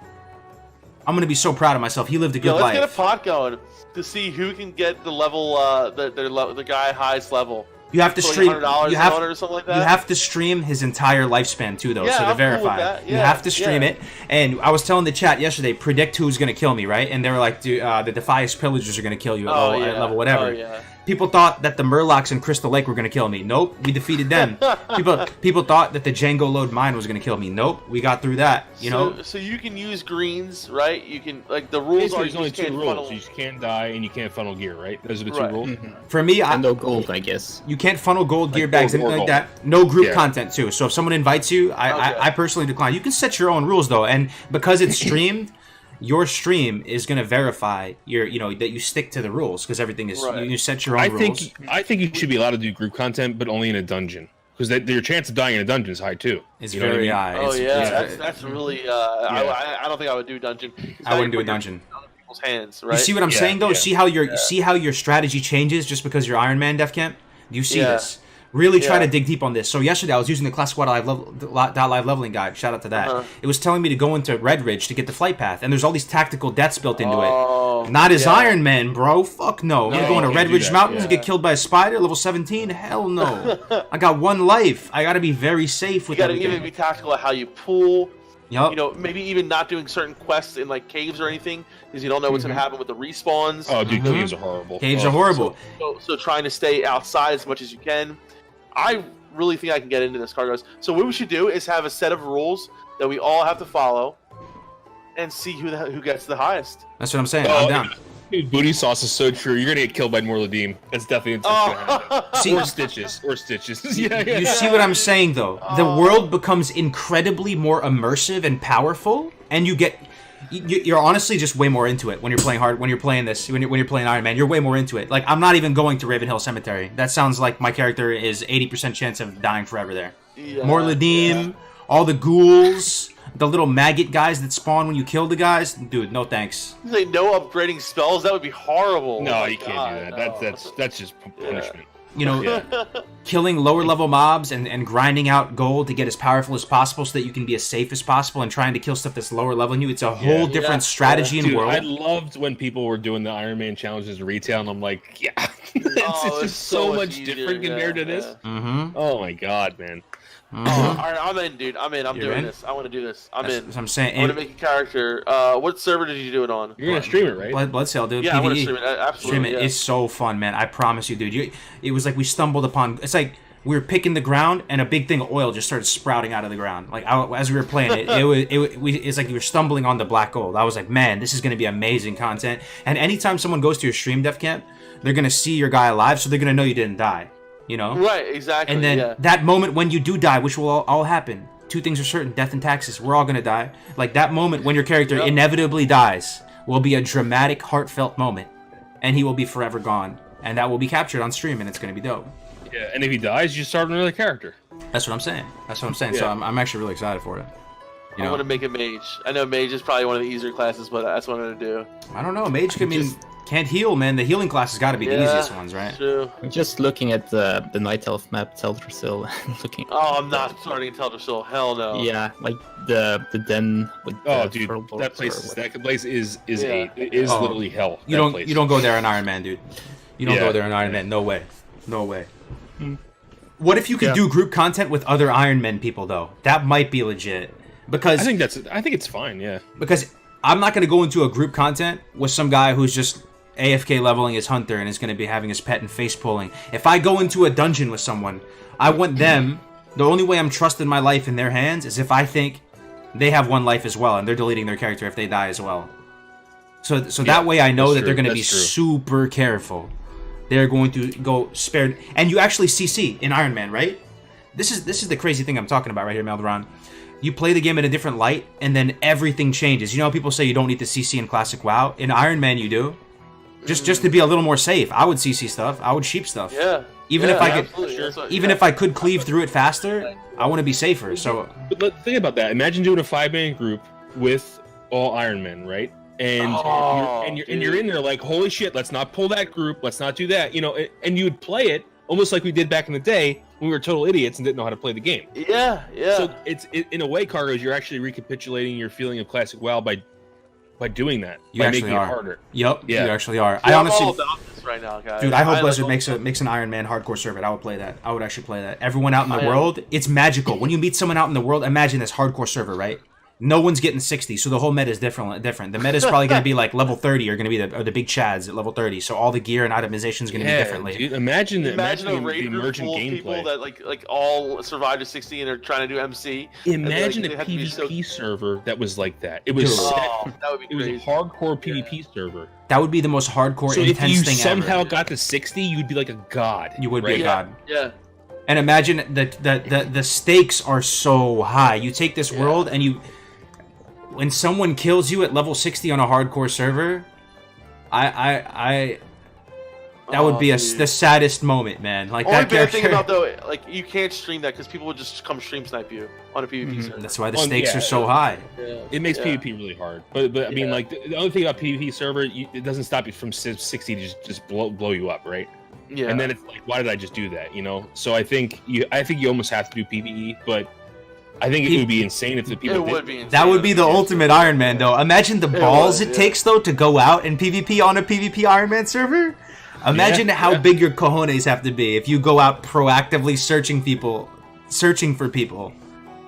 I'm gonna be so proud of myself. He lived a good life. Let's get a pot going to see who can get the level, the guy highest level. You have to stream. You have, or something like that. You have to stream his entire lifespan too, though, so to verify. Cool, you have to stream it. And I was telling the chat yesterday, predict who's gonna kill me, right? And they were like, "Dude, the Defias Pillagers are gonna kill you at level whatever." People thought that the Murlocs in Crystal Lake were going to kill me. Nope, we defeated them. People thought that the Django Load Mine was going to kill me. Nope, we got through that. You know. So you can use greens, right? You can, like, the rules are there's only two rules. You can't die and you can't funnel gear, right? Those are the two rules. For me, no gold, I guess. You can't funnel gold gear bags, anything like that. No group content too. So if someone invites you, I personally decline. You can set your own rules though, and because it's streamed. Your stream is going to verify that you stick to the rules, because everything is you set your own rules. I think you should be allowed to do group content, but only in a dungeon, because your chance of dying in a dungeon is high too. It's very high. That's really. I don't think I would do dungeon. I wouldn't do a dungeon. Other people's hands, right? You see what I'm saying though? See how your strategy changes just because you're Iron Man, Def Camp? Do you see this? Really try to dig deep on this. So yesterday I was using the classicwow.live leveling guide. Shout out to that. It was telling me to go into Red Ridge to get the flight path, and there's all these tactical deaths built into it. Not as Iron Man, bro. Fuck no. I'm going to Red Ridge Mountains and get killed by a spider, level 17? Hell no. I got one life. I got to be very safe with everything. You got to even be tactical at how you pull. Yep. You know, maybe even not doing certain quests in like caves or anything, because you don't know what's going to happen with the respawns. Oh, dude, caves are horrible. Caves are horrible. So trying to stay outside as much as you can. I really think I can get into this, Cargos. So what we should do is have a set of rules that we all have to follow, and see who gets the highest. That's what I'm saying. I'm down. Dude, booty sauce is so true. You're gonna get killed by Morladim. That's definitely gonna happen. See, or stitches. You see what I'm saying, though? The world becomes incredibly more immersive and powerful, and you're honestly just way more into it when you're playing hard. When you're playing this, when you're playing Iron Man, you're way more into it. Like, I'm not even going to Ravenhill Cemetery. That sounds like my character is 80% chance of dying forever there. Morladim, all the ghouls, the little maggot guys that spawn when you kill the guys. Dude, no thanks. You say no upgrading spells? That would be horrible. No, you can't do that. No. That's just punishment. You know, killing lower level mobs and grinding out gold to get as powerful as possible so that you can be as safe as possible, and trying to kill stuff that's lower level than you. It's a whole different strategy and world. I loved when people were doing the Iron Man challenges in retail, and I'm like, it's just so much different compared to this. Oh my god, man. All right, I'm in, dude. I'm doing this. I want to do this. I'm in. What I'm saying. I want to make a character. What server did you do it on? You're gonna stream it, right? Bloodsail, dude. Yeah, PvE. I want to stream it. Absolutely. Stream it. It's so fun, man. I promise you, dude. It was like we stumbled upon. It's like we were picking the ground, and a big thing of oil just started sprouting out of the ground. Like as we were playing it, it's like you were stumbling on the black gold. I was like, man, this is gonna be amazing content. And anytime someone goes to your stream, Def Camp, they're gonna see your guy alive, so they're gonna know you didn't die. You know? Right, exactly. And then that moment when you do die, which will all happen. Two things are certain: death and taxes. We're all gonna die. Like, that moment when your character inevitably dies will be a dramatic, heartfelt moment, and he will be forever gone. And that will be captured on stream, and it's gonna be dope. Yeah, and if he dies, you start another character. That's what I'm saying. Yeah. So I'm actually really excited for it. I want to make a mage. I know mage is probably one of the easier classes, but that's what I'm gonna do. I don't know. Mage could mean can't heal, man. The healing class has got to be the easiest ones, right? True. I'm just looking at the Night Elf map, Teldrassil, looking. Oh, I'm not starting Teldrassil. Hell no. Yeah, like the den with. Dude, that place is hate. It is literally hell. You don't go there on Iron Man, dude. You don't go there on Iron Man. No way. What if you could do group content with other Iron Man people, though? That might be legit. Because I think it's fine. Yeah. Because I'm not going to go into a group content with some guy who's just AFK leveling his hunter and is going to be having his pet and face pulling. If I go into a dungeon with someone, I want them. The only way I'm trusting my life in their hands is if I think they have one life as well, and they're deleting their character if they die as well. So that way I know that they're going to be super careful. They're going to go spare, and you actually CC in Iron Man, right? This is the crazy thing I'm talking about right here, Melderon. You play the game in a different light, and then everything changes. You know how people say you don't need to CC in Classic WoW? In Iron Man, you do. Just to be a little more safe. I would CC stuff. I would sheep stuff. Yeah. Even if I could, Sure. even if I could cleave through it faster, I want to be safer. So, but think about that. Imagine doing a 5-man group with all Iron Men, right? And you're in there like, holy shit, let's not pull that group, let's not do that, you know. And you would play it almost like we did back in the day when we were total idiots and didn't know how to play the game. Yeah. So it's in a way, Cargos, you're actually recapitulating your feeling of Classic WoW by doing that. You by actually making are. it harder. Yep. Yeah. You actually are. Yeah, I honestly. I'm all about this right now, guys. Dude, I hope Blizzard makes an Iron Man hardcore server. I would play that. I would actually play that. Everyone out in the world, it's magical. When you meet someone out in the world, imagine this hardcore server, right? No one's getting 60, so the whole meta is different. The meta is probably going to be like level 30, or going to be the big chads at level 30. So all the gear and itemization is going to be differently. Dude, imagine a raid the group emergent full of gameplay. people that like all survived to 60 and they're trying to do MC. Imagine and, a they have to be PvP server that was like that. It was that would be it was a crazy. hardcore PvP server. That would be the most hardcore, So if intense you thing somehow ever. got to 60, you'd be like a god. You would right? be a god. Yeah. And imagine the stakes are so high. You take this world and you, when someone kills you at level 60 on a hardcore server, that would be the saddest moment, man. Like Only that bad character. thing about though, like you can't stream that because people would just come stream snipe you on a PvP server. That's why the stakes are so high. Yeah. It makes Yeah. PvP really hard. But I mean, like the other thing about PvP server, it doesn't stop you from 60 to just blow you up, right? Yeah. And then it's like, why did I just do that? You know. So I think you almost have to do PvE, but I think it would be insane if the people. It would be insane. That would be the ultimate Iron Man, though. Imagine the balls it takes, though, to go out and PvP on a PvP Iron Man server. Imagine how big your cojones have to be if you go out proactively searching for people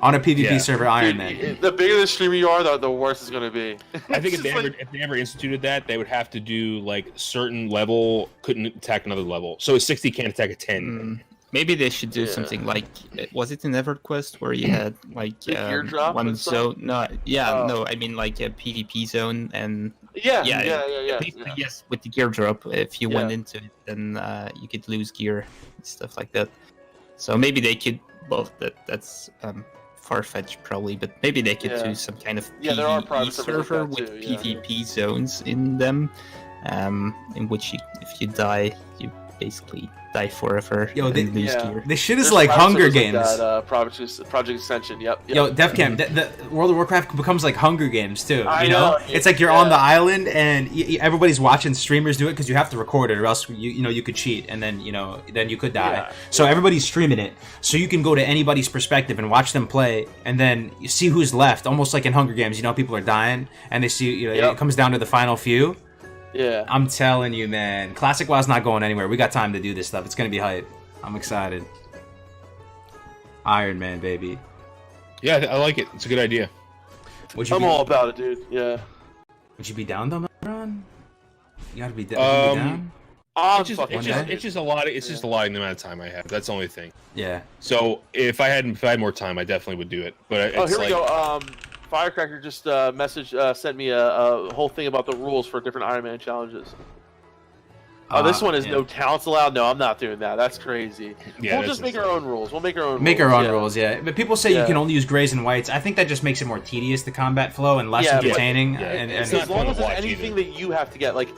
on a PvP server Iron Man. The bigger the streamer you are, the worse it's going to be. I think if they ever instituted that, they would have to do like certain level couldn't attack another level. So a 60 can't attack a 10. Maybe they should do something like, was it in EverQuest where you had like gear drop one and stuff? zone? No, I mean like a PvP zone and Yeah. basically, yes, with the gear drop, if you went into it, then you could lose gear and stuff like that. So maybe they could. Well, that's far-fetched probably, but maybe they could do some kind of there are PvE private servers server like that with too, PvP zones in them, in which if you die, you basically die forever and lose gear. This shit is There's like private Hunger servers Games. Like that, Project Ascension. Yep. Yo, DefCam, the World of Warcraft becomes like Hunger Games too. You know, it's like you're on the island and everybody's watching streamers do it because you have to record it, or else you could cheat and then you could die. Yeah. So everybody's streaming it, so you can go to anybody's perspective and watch them play, and then you see who's left. Almost like in Hunger Games, people are dying, and they see it comes down to the final few. Yeah. I'm telling you, man, Classic WoW's not going anywhere. We got time to do this stuff. It's gonna be hype. I'm excited. Iron Man, baby. Yeah, I like it. It's a good idea. I'm all about it, dude. Yeah. Would you be down though, Ron? You gotta be down. It's just a lot. It's just a lot in the amount of time I have. That's the only thing. Yeah. So if I had more time, I definitely would do it. But it's here we go. Firecracker just sent me a whole thing about the rules for different Iron Man challenges. This one is no talents allowed. No, I'm not doing that. That's crazy. Yeah, we'll just make our own rules. We'll make our own. Rules, yeah. But people say you can only use grays and whites. I think that just makes it more tedious, the combat flow, and less entertaining. And as long as there's anything that you have to get, like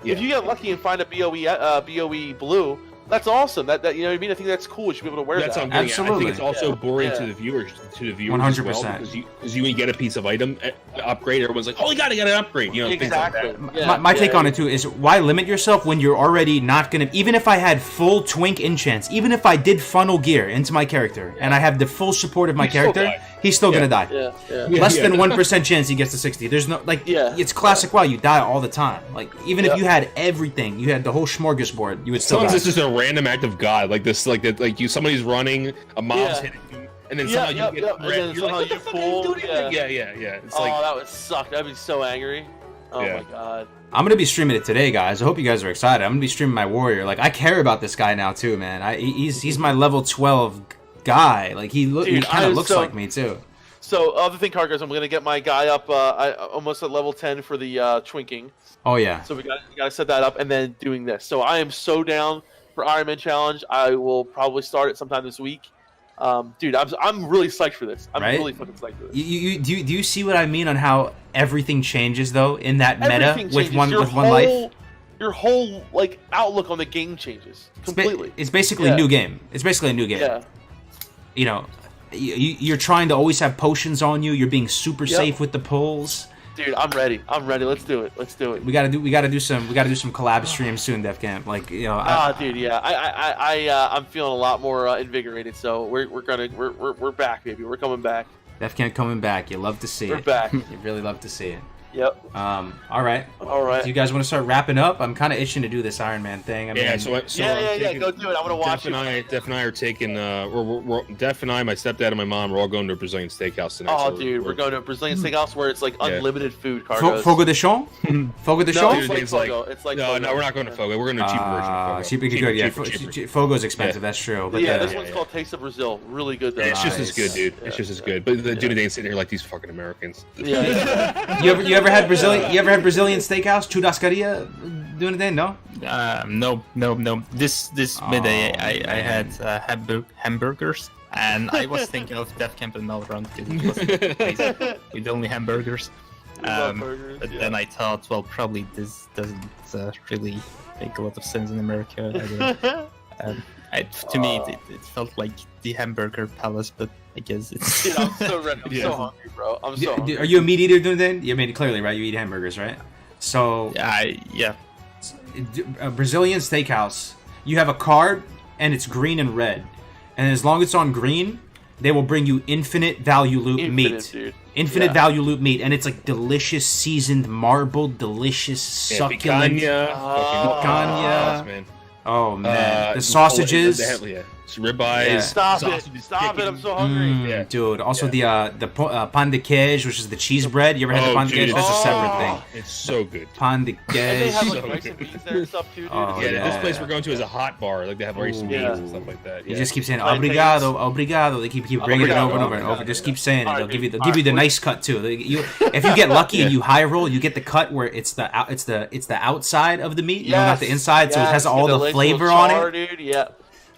if you get lucky and find a BOE blue, that's awesome. That you know what I mean? I think that's cool. You should be able to wear that. Absolutely. I think it's also boring to the viewers. 100%. As well, because you get a piece of item upgrade, everyone's like, "Holy God, I got an upgrade!" Exactly. Things like that. My take on it too is why limit yourself when you're already not gonna. Even if I had full twink enchants, even if I did funnel gear into my character, and I have the full support of my character, he's still gonna die. Less than 1% chance he gets to 60. There's no it's classic WoW. You die all the time. Like even if you had everything, you had the whole smorgasbord, you would still die. Sometimes it's just a random act of God, like this, somebody's running, a mob's hitting you, and then somehow you get red. You're like, what the fuck are you doing? Yeah. It's like, that would suck. I'd be so angry. Oh Yeah. my god. I'm gonna be streaming it today, guys. I hope you guys are excited. I'm gonna be streaming my warrior. Like, I care about this guy now too, man. He's my level 12 guy. Like, he kind of looks like me too. So other thing, Cargos, I'm gonna get my guy up almost at level 10 for the twinking. Oh yeah. So we gotta set that up and then doing this. So I am so down for Iron Man challenge. I will probably start it sometime this week. Dude, I'm really psyched for this. I'm really fucking psyched for this. Do you see what I mean on how everything changes though in that meta with one life? Your whole like outlook on the game changes completely. It's basically a new game. It's basically a new game. Yeah. You know, you're trying to always have potions on you. You're being super safe with the pulls. Dude, I'm ready. Let's do it. We gotta do some collab streams soon, Def Camp. Like, you know. Dude, yeah. I'm feeling a lot more invigorated. So we're back, baby. We're coming back. Def Camp coming back. You love to see it. We're back. You really love to see it. Yep. All right. Do you guys want to start wrapping up? I'm kind of itching to do this Iron Man thing. I mean, yeah. Go do it. I want to watch Def and I are taking. Def and I, my stepdad and my mom, we're all going to a Brazilian steakhouse tonight. Oh, so dude, we're going to a Brazilian steakhouse where it's like unlimited food. Cargos. Fogo de Chão? Fogo de Chão? No, it's like Fogo. It's like no, we're not going to Fogo. We're going to a cheaper version of Fogo. Cheaper, yeah. Fogo's expensive. That's true. But this one's called Taste of Brazil. Really good though. It's just as good, dude. It's just as good. But the dude ain't sitting here like these fucking Americans. Yeah. You ever had Brazilian? You ever had Brazilian steakhouse? Churrascaria? Do anything? No. No. This midday I had hamburgers, and I was thinking of Def Camp and Melrond because it was amazing with only hamburgers. But then I thought, well, probably this doesn't really make a lot of sense in America. To me, it felt like the hamburger palace, but I guess it's. Dude, I'm so ready. I'm so hungry, bro. I'm so hungry. Are you a meat eater, doing then? You made it clearly, right? You eat hamburgers, right? So. Yeah. A Brazilian steakhouse. You have a card, and it's green and red, and as long as it's on green, they will bring you infinite value loot meat. Dude. Infinite value loot meat, and it's like delicious, seasoned, marbled, delicious, succulent. Picanha. Man. Oh man, the sausages. Ribeyes. Yeah. Stop it! I'm so hungry. Dude. Also the pan de queijo, which is the cheese bread. You ever had the pan de queijo? That's a separate thing. It's so good. Pan de queijo. And they have like rice and beans there and stuff too, dude. This place we're going to is a hot bar. Like they have rice and beans and stuff like that. You just keep saying obrigado. They keep bringing it over and over and over. Just keep saying it. They'll give you the nice cut too. If you get lucky and you high roll, you get the cut where it's the outside of the meat, not the inside, so it has all the flavor on it. Dude, yeah.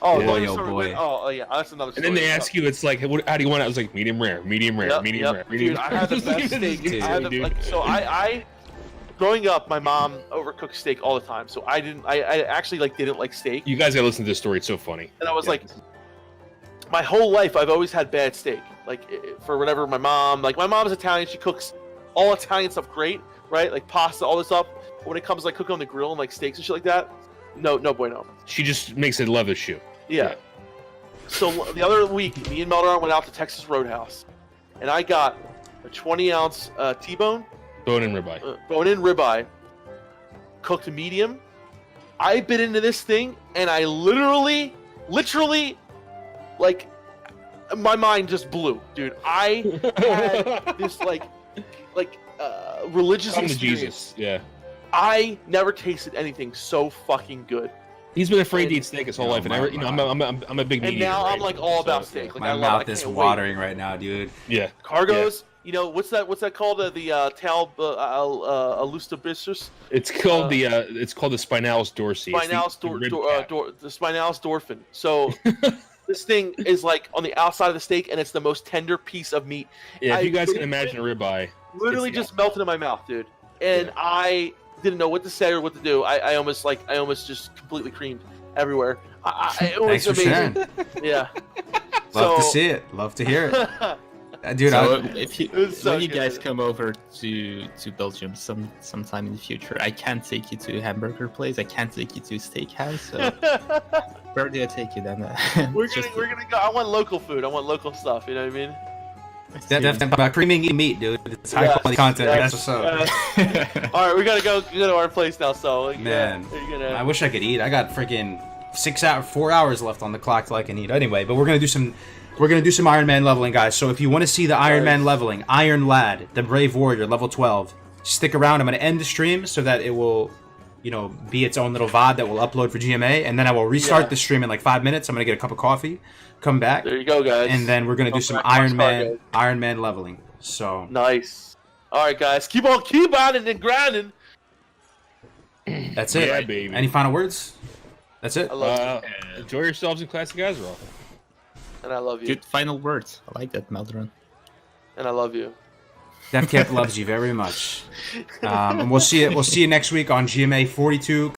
Boy. Oh yeah, that's another story. And then they ask you, it's like, how do you want it? I was like, medium rare. Dude, I had the best steak. Growing up, my mom overcooked steak all the time, so I actually didn't like steak. You guys gotta listen to this story. It's so funny. And I was like, my whole life I've always had bad steak. Like for whatever my mom's Italian, she cooks all Italian stuff great, right? Like pasta, all this stuff. But when it comes to cooking on the grill and steaks and shit like that, no bueno. She just makes a leather shoe. Yeah. So the other week, me and Melron went out to Texas Roadhouse, and I got a 20-ounce T-bone. Bone-in ribeye. Cooked medium. I bit into this thing, and I literally, my mind just blew, dude. I had this religious Come experience. to Jesus. Yeah. I never tasted anything so fucking good. He's been afraid to eat steak his whole life, and I'm a big meat eater. And now I'm all about steak. My mouth is watering right now, dude. Yeah. Cargos. You know what's that called? The tal alustibissus. It's called it's called the spinalis dorsi. The spinalis dorfin. So this thing is on the outside of the steak, and it's the most tender piece of meat. Yeah, if you guys can imagine a ribeye. Literally just melted in my mouth, dude. And I didn't know what to say or what to do. I almost just completely creamed everywhere. It was amazing. Yeah. Love to see it. Love to hear it. Dude, so when you guys come over to Belgium sometime in the future, I can't take you to a hamburger place. I can't take you to a steakhouse. So where do I take you then? We're gonna go. I want local food. I want local stuff. You know what I mean? That's about creaming meat, dude. It's high quality content. That's what's up. All right, we gotta go to our place now. So man, I wish I could eat. I got freaking 4 hours left on the clock till I can eat. Anyway, but we're gonna do some Iron Man leveling, guys. So if you want to see the Iron Man leveling, Iron Lad, the Brave Warrior, level 12, stick around. I'm going to end the stream so that it will, you know, be its own little VOD that will upload for GMA, and then I will restart the stream in like 5 minutes. I'm going to get a cup of coffee, come back. There you go, guys. And then we're going to do some Iron Man leveling. So nice. All right, guys. Keep on and grinding. That's it. Yeah, baby. Any final words? That's it. I love you. Enjoy yourselves in Classic Azeroth. And I love you. Good final words. I like that, Meldron. And I love you. DefCamp loves you very much. And we'll see you next week on GMA 42.